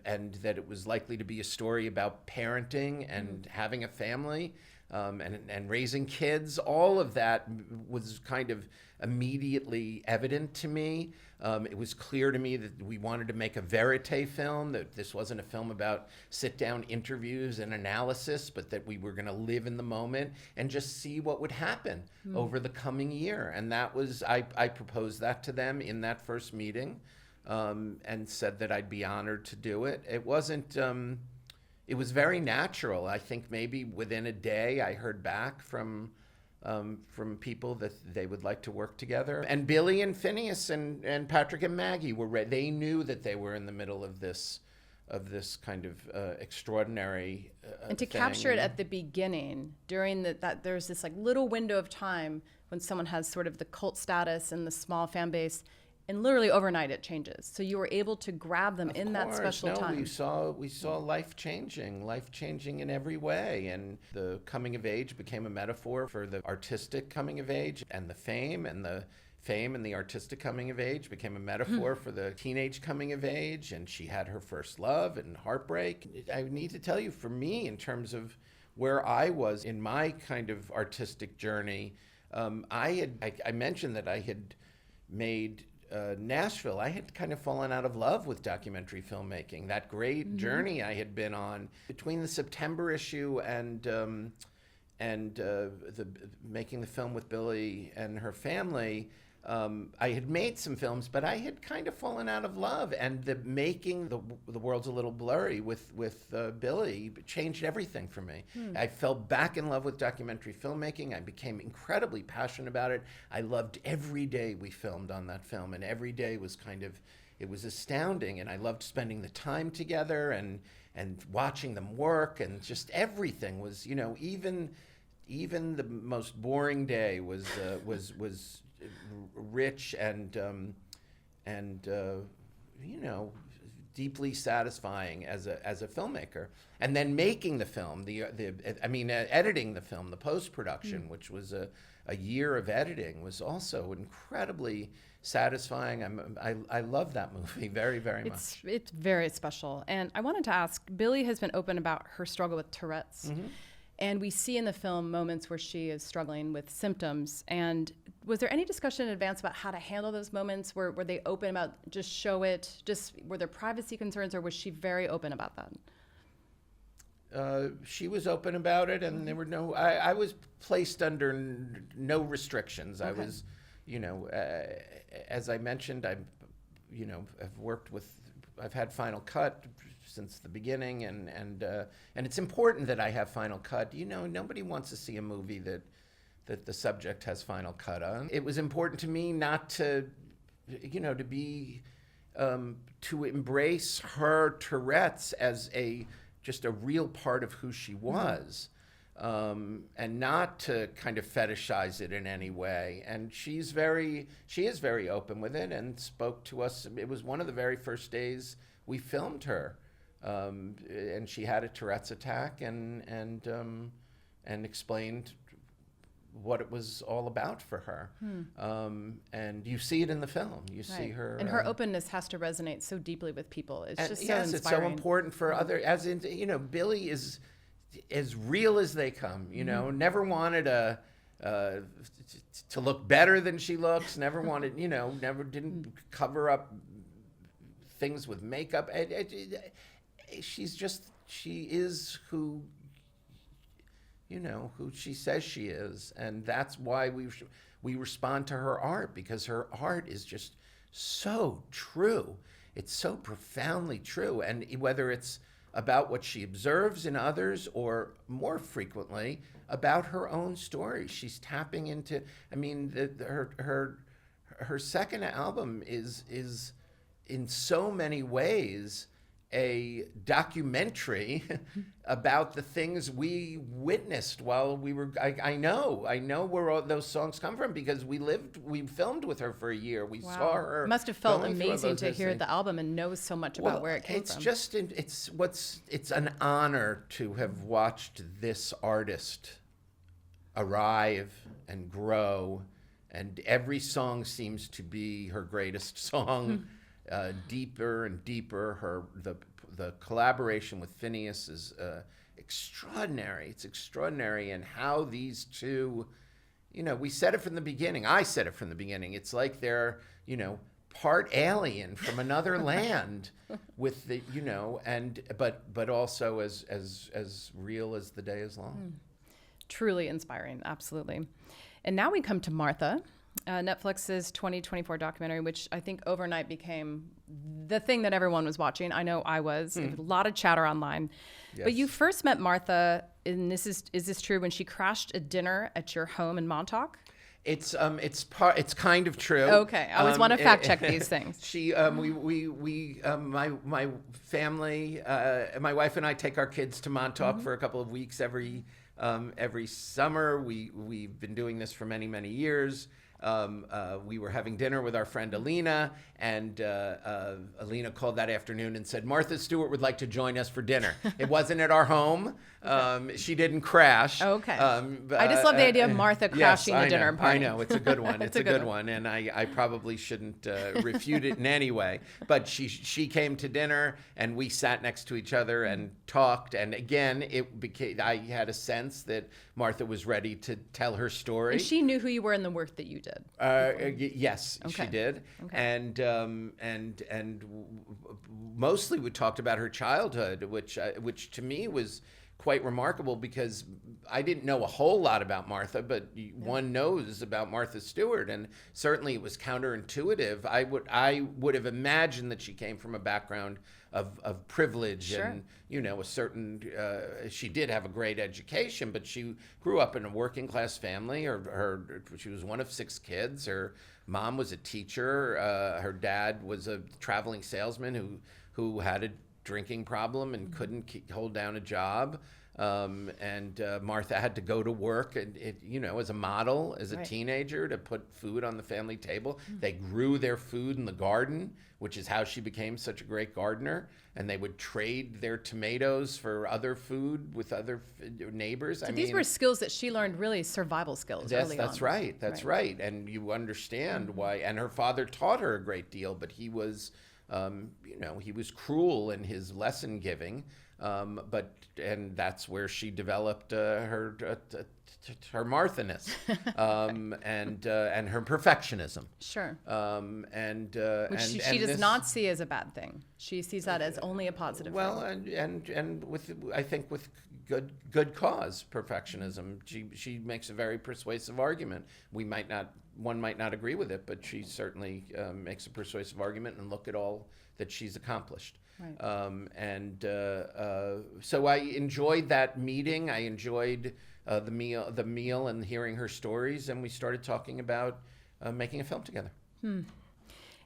and that it was likely to be a story about parenting and having a family, and raising kids. All of that was kind of immediately evident to me. It was clear to me that we wanted to make a verite film, that this wasn't a film about sit-down interviews and analysis, but that we were going to live in the moment and just see what would happen over the coming year. And that was, I proposed that to them in that first meeting, and said that I'd be honored to do it. It wasn't, it was very natural. I think maybe within a day I heard back from people that they would like to work together. And Billie and Phineas and Patrick and Maggie were they knew that they were in the middle of this kind of extraordinary And to thing. capture it at the beginning, during that there's this like little window of time when someone has sort of the cult status and the small fan base, and literally overnight it changes. So you were able to grab them in that special time. We saw life changing in every way, and the coming of age became a metaphor for the artistic coming of age, and the fame and the artistic coming of age became a metaphor for the teenage coming of age. And she had her first love and heartbreak. I need to tell you, for me, in terms of where I was in my kind of artistic journey, I mentioned that I had made Nashville, I had kind of fallen out of love with documentary filmmaking. That great journey I had been on between the September issue and making the film with Billie and her family. I had made some films, but I had kind of fallen out of love, and making the World's a Little Blurry with Billie changed everything for me. I fell back in love with documentary filmmaking. I became incredibly passionate about it. I loved every day we filmed on that film, and every day was it was astounding, and I loved spending the time together and watching them work, and just everything was, even the most boring day was rich and deeply satisfying as a filmmaker. And then making the film, editing the film, the post-production, which was a year of editing, was also incredibly satisfying. I love that movie very, very much. It's very special. And I wanted to ask, Billie has been open about her struggle with Tourette's. And we see in the film moments where she is struggling with symptoms. And was there any discussion in advance about how to handle those moments? Were they open about just show it? Were there privacy concerns, or was she very open about that? She was open about it, and there were I was placed under no restrictions. Okay. I was, as I mentioned, I've had Final Cut since the beginning, and it's important that I have Final Cut. Nobody wants to see a movie that the subject has Final Cut on. It was important to me not to, to embrace her Tourette's as just a real part of who she was, and not to kind of fetishize it in any way. And she is very open with it, and spoke to us. It was one of the very first days we filmed her. And she had a Tourette's attack, and explained what it was all about for her. And you see it in the film. You see her, and her openness has to resonate so deeply with people. It's just so yes, inspiring. It's so important for Billie is as real as they come. Never wanted to look better than she looks. Never wanted, didn't cover up things with makeup. She is who she says she is, and that's why we respond to her art, because her art is just so true. It's so profoundly true, and whether it's about what she observes in others, or more frequently about her own story, she's tapping into. Her second album is in so many ways a documentary about the things we witnessed while we were. I know where all those songs come from, because we filmed with her for a year. We saw her. It must have felt amazing to hear the album and know so much about where it came from. It's an honor to have watched this artist arrive and grow, and every song seems to be her greatest song. Deeper and deeper. The collaboration with Phineas is extraordinary. It's extraordinary, and how these two, we said it from the beginning. I said it from the beginning. It's like they're, part alien from another land, with the, but also as real as the day is long. Truly inspiring, absolutely. And now we come to Martha. Netflix's 2024 documentary, which I think overnight became the thing that everyone was watching. I know I was. There was a lot of chatter online. Yes. But you first met Martha, and is this true, when she crashed a dinner at your home in Montauk? It's kind of true. Okay, I always want to fact check these things. My family, my wife and I take our kids to Montauk for a couple of weeks every summer. We've been doing this for many, many years. We were having dinner with our friend Alina, and Alina called that afternoon and said, Martha Stewart would like to join us for dinner. It wasn't at our home. She didn't crash. Okay. I just love the idea of Martha crashing the dinner party. I know. It's a good one. It's a good one. And I probably shouldn't refute it in any way. But she came to dinner, and we sat next to each other and talked. And again, I had a sense that Martha was ready to tell her story. And she knew who you were and the work that you did. did. Yes, Okay. she did. Okay. And mostly we talked about her childhood, which to me was quite remarkable because I didn't know a whole lot about Martha, but one knows about Martha Stewart, and certainly it was counterintuitive. I would have imagined that she came from a background of privilege. Sure. And a certain she did have a great education, but she grew up in a working class family. She was one of 6 kids. Her mom was a teacher. Her dad was a traveling salesman who had a drinking problem and couldn't hold down a job. And Martha had to go to work, as a model, as a Right. teenager, to put food on the family table. They grew their food in the garden, which is how she became such a great gardener. And they would trade their tomatoes for other food with other neighbors. So these were skills that she learned, really survival skills early on. That's right. That's right. And you understand why. And her father taught her a great deal, but he was, he was cruel in his lesson giving. And that's where she developed her Martha-ness and her perfectiontion. Sure. Which she does not see as a bad thing. She sees that as only a positive thing. And I think with good cause, perfectionism. She makes a very persuasive argument. One might not agree with it, but she certainly makes a persuasive argument, and look at all that she's accomplished. Right. So I enjoyed that meeting. I enjoyed the meal and hearing her stories, and we started talking about making a film together.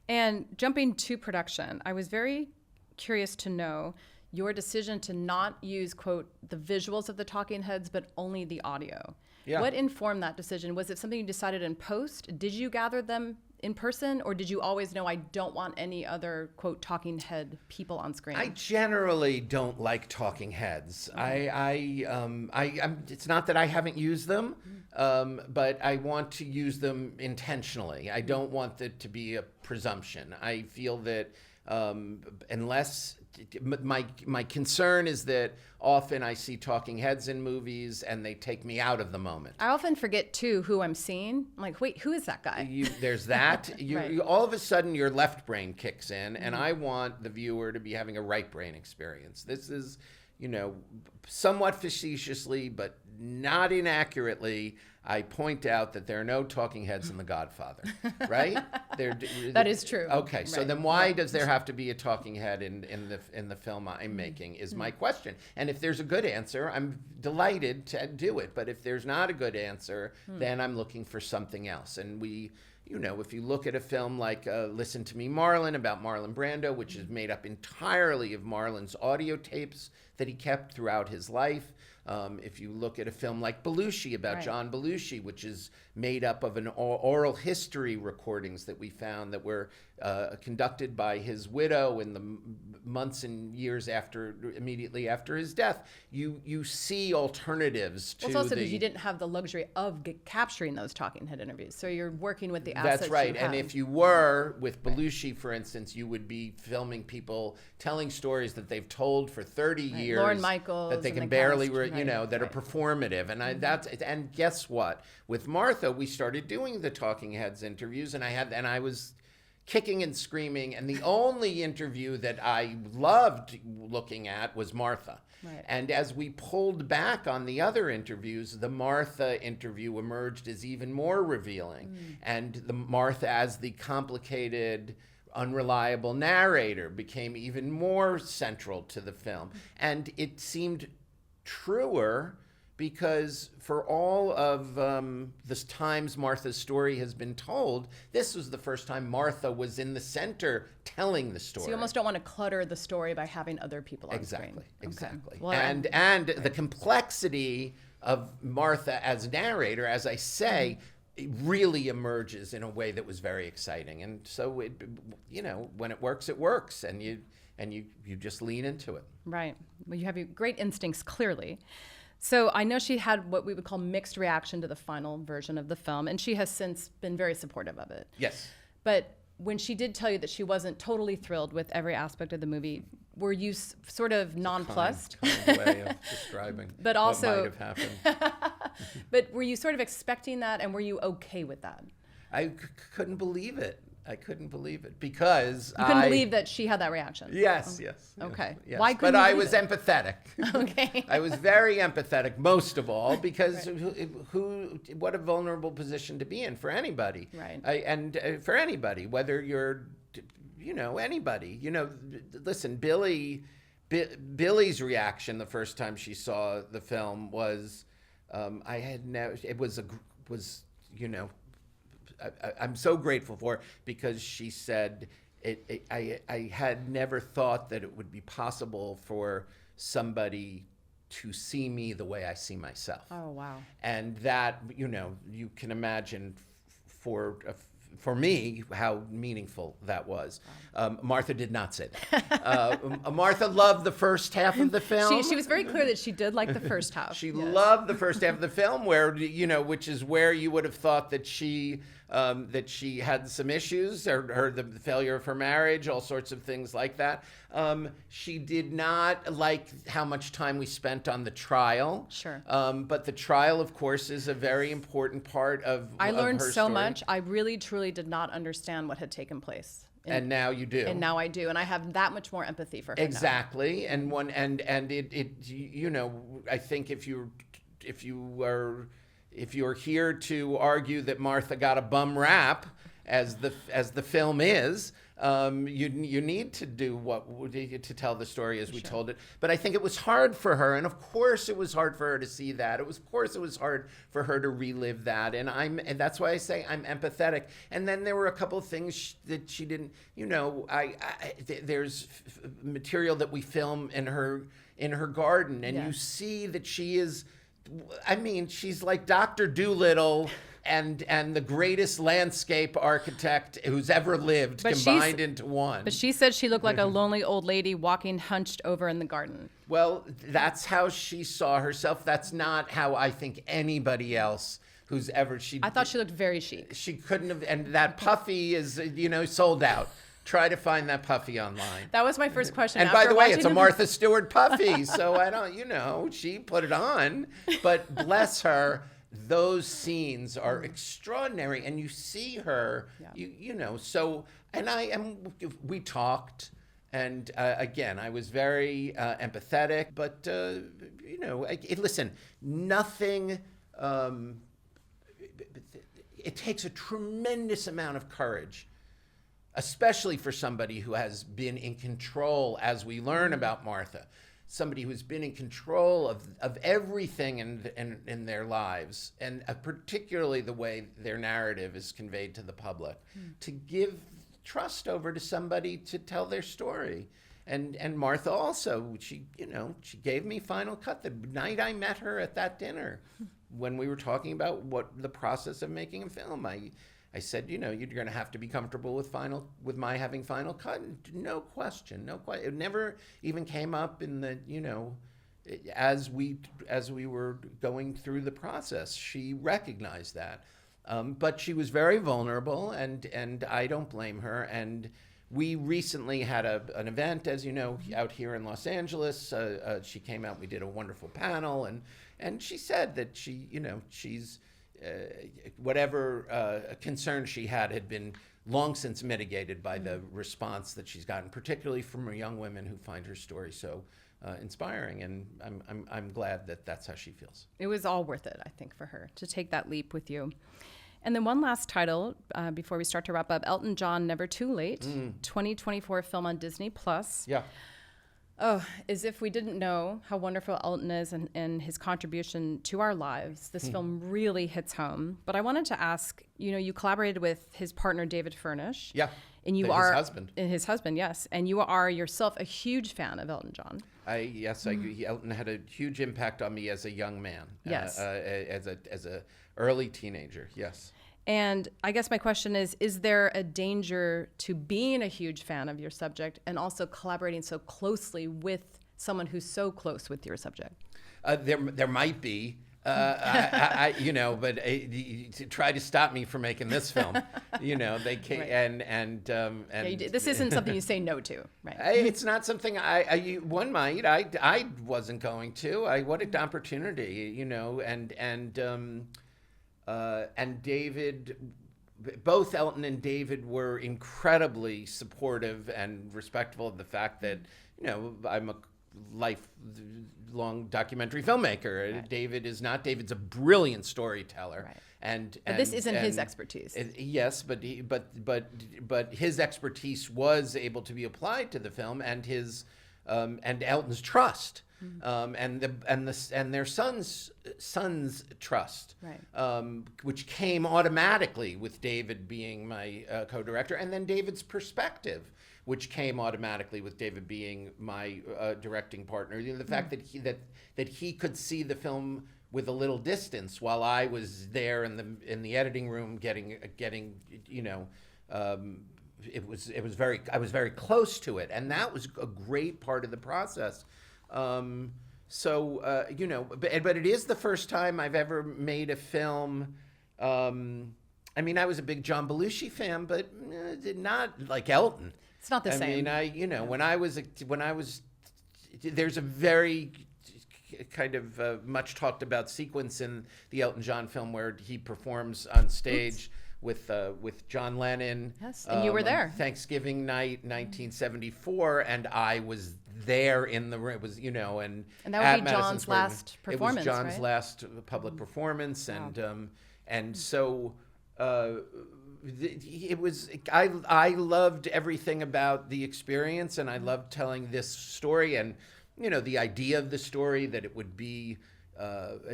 And jumping to production, I was very curious to know your decision to not use, quote, the visuals of the talking heads, but only the audio. Yeah. What informed that decision? Was it something you decided in post? Did you gather them in person, or did you always know, I don't want any other, quote, talking head people on screen? I generally don't like talking heads. It's not that I haven't used them, but I want to use them intentionally. I don't want it to be a presumption. I feel that unless my concern is that often I see talking heads in movies and they take me out of the moment. I often forget too who I'm seeing. I'm like, wait, who is that guy? There's that. Right. You all of a sudden your left brain kicks in, and I want the viewer to be having a right brain experience. This is, somewhat facetiously, but not inaccurately, I point out that there are no talking heads in The Godfather, right? That is true. Okay, so Right. then why does there have to be a talking head in the film I'm making is my question. And if there's a good answer, I'm delighted to do it. But if there's not a good answer, then I'm looking for something else. And if you look at a film like Listen to Me, Marlon, about Marlon Brando, which is made up entirely of Marlon's audio tapes that he kept throughout his life. If you look at a film like Belushi, about Right. John Belushi, which is made up of an oral history recordings that we found that were conducted by his widow in the months and years immediately after his death, you see alternatives to Well, it's also because you didn't have the luxury of capturing those talking head interviews. So you're working with the assets. That's right. you And have. if you were with Belushi, for instance, you would be filming people telling stories that they've told for 30 years. Lorne Michaels that they and can the barely, cast, that are right. performative. And and guess what? With Martha, we started doing the talking heads interviews, and I was kicking and screaming, and the only interview that I loved looking at was Martha. Right. And as we pulled back on the other interviews, the Martha interview emerged as even more revealing. And the Martha as the complicated, unreliable narrator became even more central to the film. And it seemed truer because for all of the times Martha's story has been told, this was the first time Martha was in the center telling the story. So you almost don't want to clutter the story by having other people on screen. Exactly. Okay. Well, And the complexity of Martha as narrator, as I say, it really emerges in a way that was very exciting. And so when it works, and you just lean into it. Right. Well, you have your great instincts, clearly. So I know she had what we would call mixed reaction to the final version of the film, and she has since been very supportive of it. Yes. But when she did tell you that she wasn't totally thrilled with every aspect of the movie, were you sort of nonplussed? Kind way of describing But also, what might have happened. But were you sort of expecting that, and were you okay with that? couldn't believe it. I couldn't believe it because You couldn't believe that she had that reaction. Yes, yes. Okay. Yes. Why couldn't But you I believe was it? empathetic. Okay. I was very empathetic, most of all, because Right. what a vulnerable position to be in for anybody. Right. For anybody, whether you're, anybody. Listen, Billie's reaction the first time she saw the film was, I'm so grateful for it because she said, I had never thought that it would be possible for somebody to see me the way I see myself. Oh, wow. And that, you can imagine for me how meaningful that was. Martha did not say that. Martha loved the first half of the film. She was very clear that she did like the first half. She Yes. loved the first half of the film, where which is where you would have thought that she had some issues, or the failure of her marriage, all sorts of things like that. She did not like how much time we spent on the trial. Sure. But the trial, of course, is a very important part of I learned her so story. much. I really, truly did not understand what had taken place. And now you do. And now I do, and I have that much more empathy for her. Exactly, now. And I think if you're here to argue that Martha got a bum rap, as the film is, you need to do to tell the story as we told it. But I think it was hard for her, and of course it was hard for her to see that. Of course it was hard for her to relive that, and that's why I say I'm empathetic. And then there were a couple of things that she didn't. There's material that we film in her garden, and you see that she is. She's like Dr. Dolittle and the greatest landscape architect who's ever lived combined into one. But she said she looked like a lonely old lady walking hunched over in the garden. Well, that's how she saw herself. That's not how I think anybody else who's ever... I thought she looked very chic. She couldn't have... And that puffy is, sold out. Try to find that puffy online. That was my first question. And by the way, it's a Martha Stewart puffy, so I don't, she put it on. But bless her, those scenes are extraordinary, and you see her, so, we talked, and again, I was very empathetic, but, listen, nothing, it takes a tremendous amount of courage, especially for somebody who has been in control, as we learn about Martha, somebody who's been in control of everything in their lives, and particularly the way their narrative is conveyed to the public, to give trust over to somebody to tell their story. And Martha also, she gave me final cut the night I met her at that dinner when we were talking about what the process of making a film. I said, you're going to have to be comfortable with my having final cut. No question. It never even came up in the, as we were going through the process. She recognized that, but she was very vulnerable, and I don't blame her. And we recently had an event, as you know, out here in Los Angeles. She came out. We did a wonderful panel, and she said that she's. Whatever concern she had been long since mitigated by the response that she's gotten, particularly from young women who find her story so inspiring. And I'm glad that that's how she feels. It was all worth it, I think, for her to take that leap with you. And then one last title before we start to wrap up: Elton John, Never Too Late, 2024 film on Disney+. Yeah. Oh, as if we didn't know how wonderful Elton is and his contribution to our lives. This film really hits home. But I wanted to ask, you collaborated with his partner, David Furnish. Yeah, and his husband. His husband, yes. And you are yourself a huge fan of Elton John. Elton had a huge impact on me as a young man. Yes. As a early teenager, yes. And I guess my question is there a danger to being a huge fan of your subject and also collaborating so closely with someone who's so close with your subject? There might be, but to try to stop me from making this film, they can't, right. and this isn't something you say no to, right? It's not something one might. I wasn't going to. What an opportunity, and David both Elton and David were incredibly supportive and respectful of the fact that, I'm a lifelong documentary filmmaker. Right. David is not. David's a brilliant storyteller. Right. But this isn't his expertise. Yes, but his expertise was able to be applied to the film, and his and Elton's trust, and their son's trust, Right. which came automatically with David being my co-director, and then David's perspective, which came automatically with David being my directing partner. The fact that he could see the film with a little distance while I was there in the editing room getting I was very close to it, and that was a great part of the process. But it is the first time I've ever made a film. I was a big John Belushi fan, but not like Elton. It's not the same. When I was there's a very kind of much talked about sequence in the Elton John film where he performs on stage with John Lennon. Yes, and you were there. Thanksgiving night, 1974, and I was there in the room. It was, and that would be John's last performance. It was John's right? last public performance, Wow. and so. It was. I loved everything about the experience, and I loved telling this story, and the idea of the story that it would be.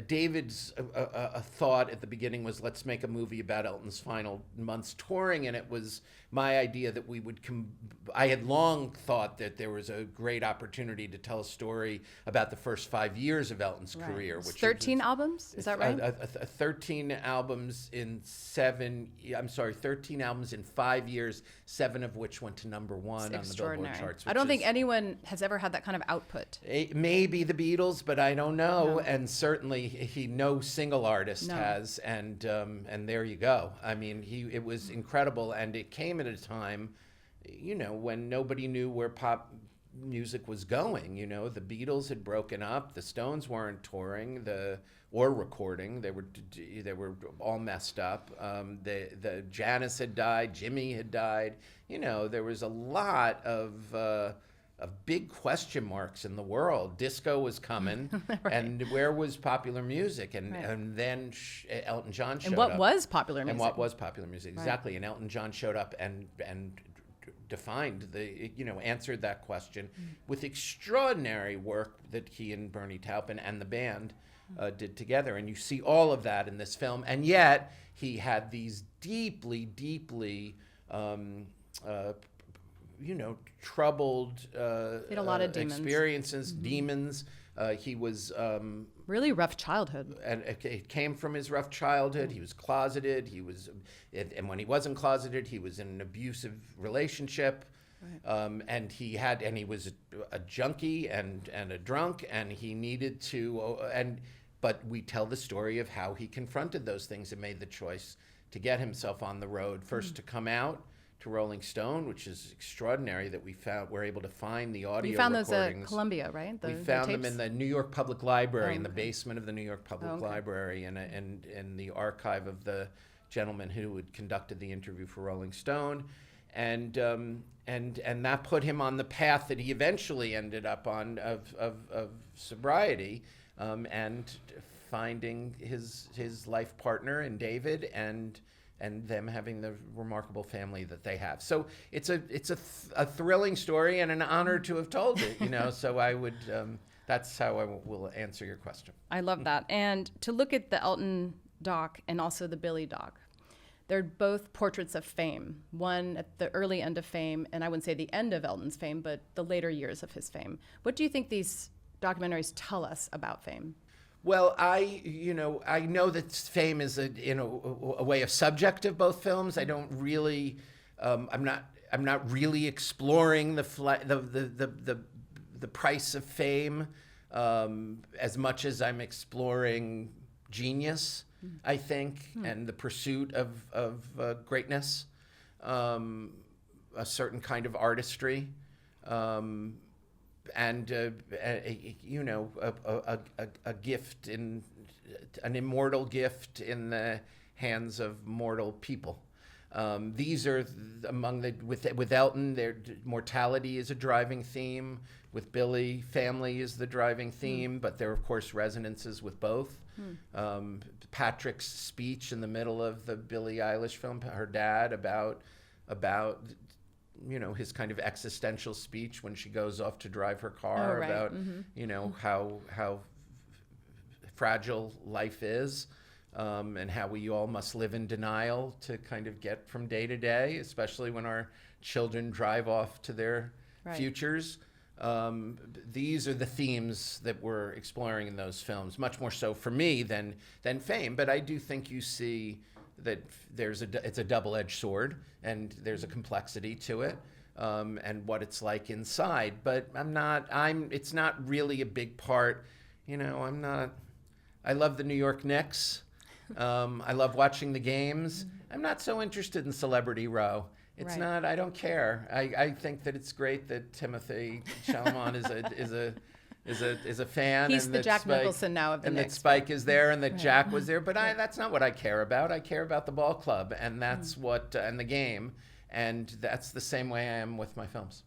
David's a thought at the beginning was, let's make a movie about Elton's final months touring, and it was my idea that we would I had long thought that there was a great opportunity to tell a story about the first 5 years of Elton's career, which 13 albums, is that right? 13 albums in 13 albums in 5 years, 7 of which went to number 1 on the Billboard charts. I don't think anyone has ever had that kind of output. Maybe the Beatles, but I don't know. No. And certainly no single artist has. And there you go. It was incredible, and it came at a time, when nobody knew where pop music was going. The Beatles had broken up, the Stones weren't touring or recording. They were all messed up. The Janis had died, Jimmy had died. There was a lot of big question marks in the world. Disco was coming, right. And where was popular music? And then Elton John showed up. And what was popular music? Exactly. And Elton John showed up and defined answered that question with extraordinary work that he and Bernie Taupin and the band did together. And you see all of that in this film. And yet he had these deeply, deeply troubled he had a lot of demons. experiences, demons. He was really rough childhood, and it came from his rough childhood. He was closeted. And when he wasn't closeted, he was in an abusive relationship. Right. And he was a junkie and a drunk, and he needed to. But we tell the story of how he confronted those things and made the choice to get himself on the road. First to come out to Rolling Stone, which is extraordinary that we're able to find the audio recordings. You found those at Columbia, right? We found them in the New York Public Library, in the basement of the New York Public Library, and in the archive of the gentleman who had conducted the interview for Rolling Stone, and that put him on the path that he eventually ended up on of sobriety, and finding his life partner in David, and them having the remarkable family that they have. So it's a thrilling story and an honor to have told it. So I would. That's how I will answer your question. I love that. And to look at the Elton doc and also the Billie doc, they're both portraits of fame. One at the early end of fame, and I wouldn't say the end of Elton's fame, but the later years of his fame. What do you think these documentaries tell us about fame? Well, I know that fame is a way of subject of both films. I don't really, I'm not really exploring the price of fame as much as I'm exploring genius, I think, and the pursuit of greatness, a certain kind of artistry. And a gift an immortal gift in the hands of mortal people. These are among the, with Elton, mortality is a driving theme. With Billie, family is the driving theme, but there are, of course, resonances with both. Patrick's speech in the middle of the Billie Eilish film, her dad, about his kind of existential speech when she goes off to drive her car, about how fragile life is, and how we all must live in denial to kind of get from day to day, especially when our children drive off to their futures. These are the themes that we're exploring in those films, much more so for me than Fame. But I do think you see that it's a double-edged sword, and there's a complexity to it, and what it's like inside. But it's not really a big part. I love the New York Knicks. I love watching the games. I'm not so interested in Celebrity Row. It's not. I don't care. I think that it's great that Timothy Chalamet is a fan. He's the Jack Nicholson now of the Knicks. And that Spike is there, and that Jack was there. But that's not what I care about. I care about the ball club, and that's what and the game, and that's the same way I am with my films.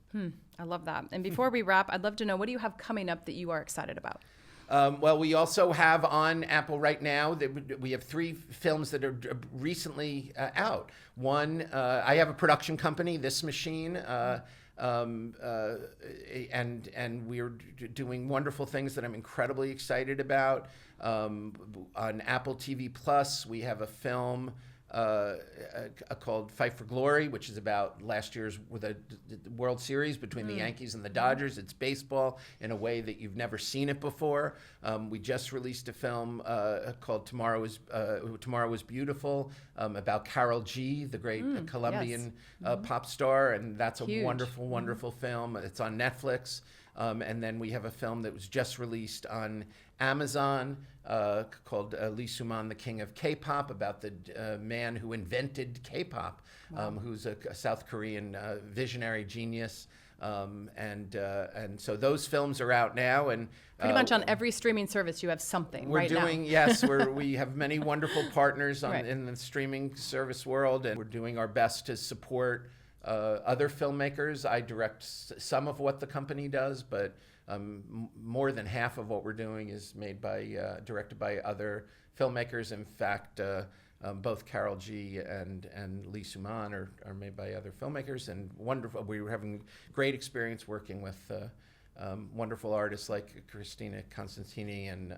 I love that. And before we wrap, I'd love to know, what do you have coming up that you are excited about? Well, we also have on Apple right now, we have 3 films that are recently out. One, I have a production company, This Machine, and we're doing wonderful things that I'm incredibly excited about. On Apple TV Plus, we have a film called Fight for Glory, which is about last year's World Series between the Yankees and the Dodgers. It's baseball in a way that you've never seen it before. We just released a film called Tomorrow Was Beautiful, about Karol G, the great Colombian pop star, and that's a wonderful, wonderful film. It's on Netflix. And then we have a film that was just released on Amazon called Lee Soo-man, the King of K-pop, about the man who invented K-pop, who's a South Korean visionary genius. And so those films are out now, and pretty much on every streaming service you have something we're right doing now. Yes, we have many wonderful partners in the streaming service world, and we're doing our best to support other filmmakers. I direct some of what the company does, but more than half of what we're doing is directed by other filmmakers. In fact, both Karol G and Lee Soo-man are made by other filmmakers, and wonderful. We're having great experience working with wonderful artists like Christina Constantini and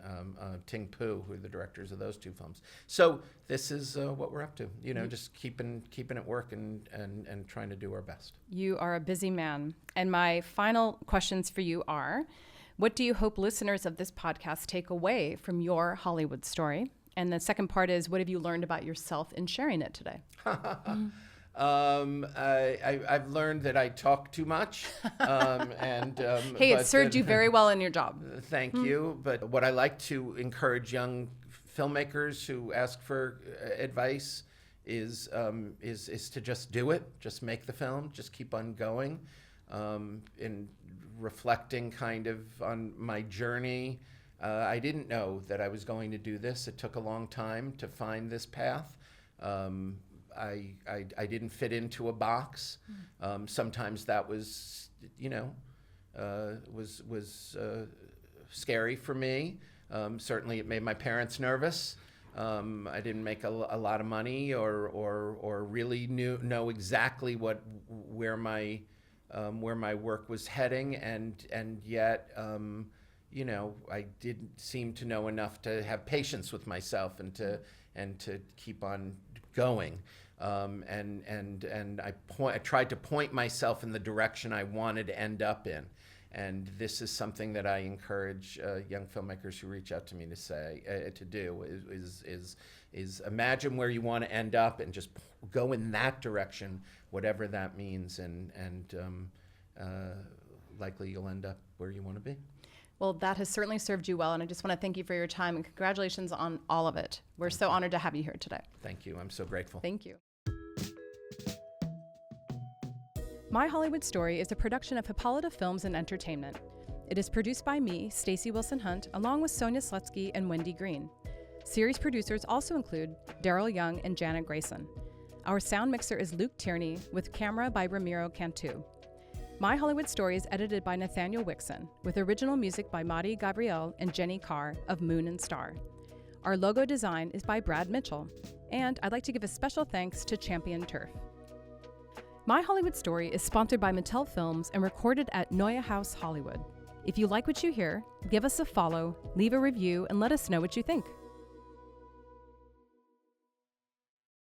Ting Pu, who are the directors of those 2 films. So this is what we're up to. Just keeping at work and trying to do our best. You are a busy man. And my final questions for you are, what do you hope listeners of this podcast take away from your Hollywood story? And the second part is, what have you learned about yourself in sharing it today? I've learned that I talk too much. Hey, it served you very well in your job. Thank you. But what I like to encourage young filmmakers who ask for advice is to just do it, just make the film, just keep on going. In reflecting kind of on my journey, I didn't know that I was going to do this. It took a long time to find this path. I didn't fit into a box. Sometimes that was, scary for me. Certainly, it made my parents nervous. I didn't make a lot of money, or really know exactly where my work was heading, and yet. I didn't seem to know enough to have patience with myself and to keep on going. And I tried to point myself in the direction I wanted to end up in. And this is something that I encourage young filmmakers who reach out to me to do is imagine where you want to end up and just go in that direction, whatever that means, and likely you'll end up where you want to be. Well, that has certainly served you well, and I just want to thank you for your time, and congratulations on all of it. We're so honored to have you here today. Thank you. I'm so grateful. Thank you. My Hollywood Story is a production of Hippolyta Films and Entertainment. It is produced by me, Stacey Wilson Hunt, along with Sonia Slutsky and Wendy Green. Series producers also include Daryl Young and Janet Grayson. Our sound mixer is Luke Tierney, with camera by Ramiro Cantu. My Hollywood Story is edited by Nathaniel Wixon, with original music by Madi Gabriel and Jenny Carr of Moon and Star. Our logo design is by Brad Mitchell, and I'd like to give a special thanks to Champion Turf. My Hollywood Story is sponsored by Mattel Films and recorded at Neue House Hollywood. If you like what you hear, give us a follow, leave a review, and let us know what you think.